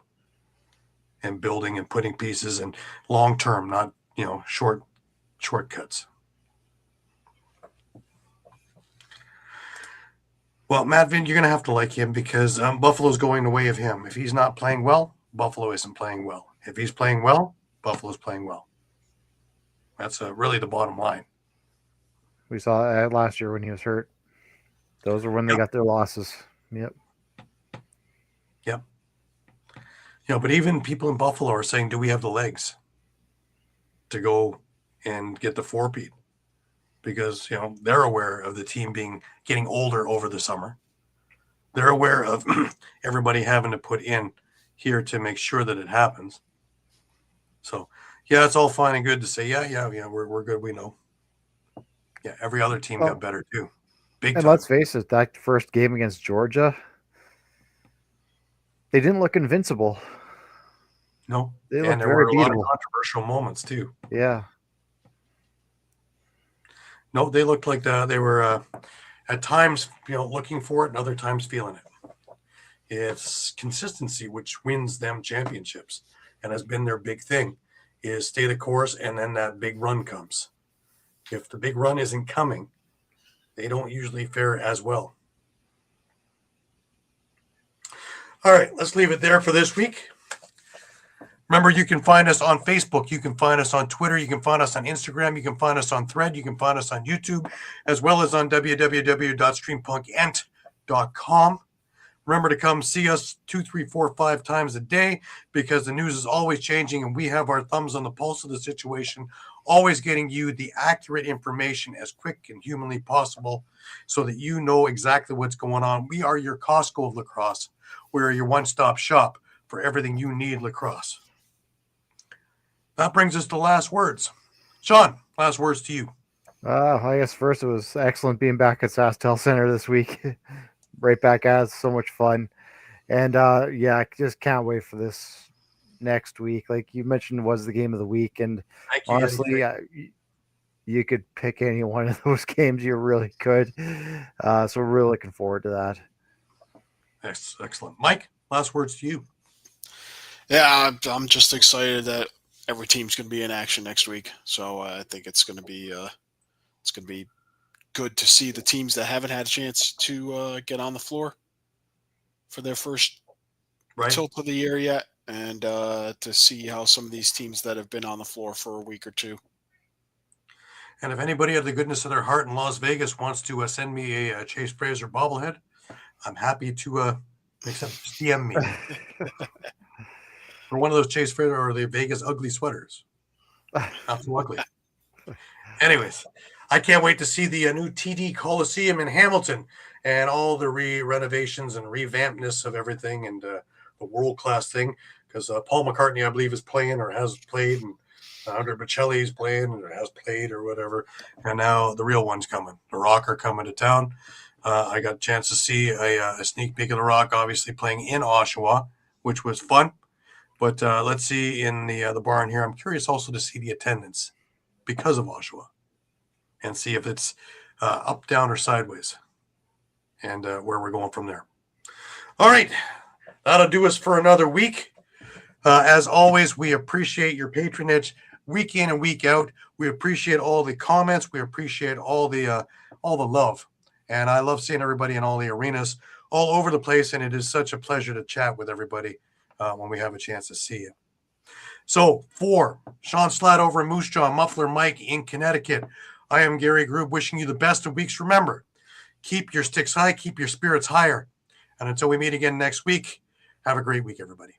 and building and putting pieces and long-term, not, shortcuts. Well, Matt Vin, you're going to have to like him because Buffalo's going the way of him. If he's not playing well, Buffalo isn't playing well. If he's playing well, Buffalo's playing well. That's really the bottom line. We saw that last year when he was hurt. Those are when they got their losses. Yep. But even people in Buffalo are saying, do we have the legs to go and get the 4-peat? Because, they're aware of the team getting older over the summer. They're aware of everybody having to put in here to make sure that it happens. So, yeah, it's all fine and good to say, yeah, we're good, we know. Yeah, every other team got better too. Big time. And let's face it, that first game against Georgia, they didn't look invincible. No. They looked there very were a lot of beatable. controversial moments too. Yeah. No, they looked like they were at times, looking for it and other times feeling it. It's consistency which wins them championships and has been their big thing, is stay the course and then that big run comes. If the big run isn't coming, they don't usually fare as well. All right, let's leave it there for this week. Remember, you can find us on Facebook. You can find us on Twitter. You can find us on Instagram. You can find us on Thread. You can find us on YouTube, as well as on www.streampunkentertainment.com. Remember to come see us 2, 3, 4, 5 times a day because the news is always changing and we have our thumbs on the pulse of the situation, always getting you the accurate information as quick and humanly possible so that you know exactly what's going on. We are your Costco of lacrosse. We are your one-stop shop for everything you need lacrosse. That brings us to last words. Shawn, last words to you. I guess first it was excellent being back at SaskTel Center this week. Right back at it. So much fun. And I just can't wait for this next week. Like you mentioned, was the game of the week. And honestly, you could pick any one of those games. You really could. So we're really looking forward to that. Excellent. Mike, last words to you. Yeah, I'm just excited that every team's going to be in action next week. So I think it's going to be good to see the teams that haven't had a chance to get on the floor for their first tilt of the year yet, and to see how some of these teams that have been on the floor for a week or two. And if anybody of the goodness of their heart in Las Vegas wants to send me a Chase Fraser bobblehead, I'm happy to accept. DM me. For one of those Chase Fraser or the Vegas ugly sweaters. Not too ugly. Anyways, I can't wait to see the new TD Coliseum in Hamilton and all the renovations and revampedness of everything and the world-class thing. Because Paul McCartney, I believe, is playing or has played, and Andre Bocelli is playing or has played or whatever. And now the real one's coming. The Rock are coming to town. I got a chance to see a sneak peek of the Rock, obviously playing in Oshawa, which was fun. But let's see in the barn here. I'm curious also to see the attendance because of Oshawa and see if it's up, down, or sideways and where we're going from there. All right. That'll do us for another week. As always, we appreciate your patronage week in and week out. We appreciate all the comments. We appreciate all the love. And I love seeing everybody in all the arenas all over the place. And it is such a pleasure to chat with everybody when we have a chance to see you. So for Shawn Slaght over in Moose Jaw, Muffler Mike in Connecticut, I am Gary Groob wishing you the best of weeks. Remember, keep your sticks high, keep your spirits higher. And until we meet again next week, have a great week, everybody.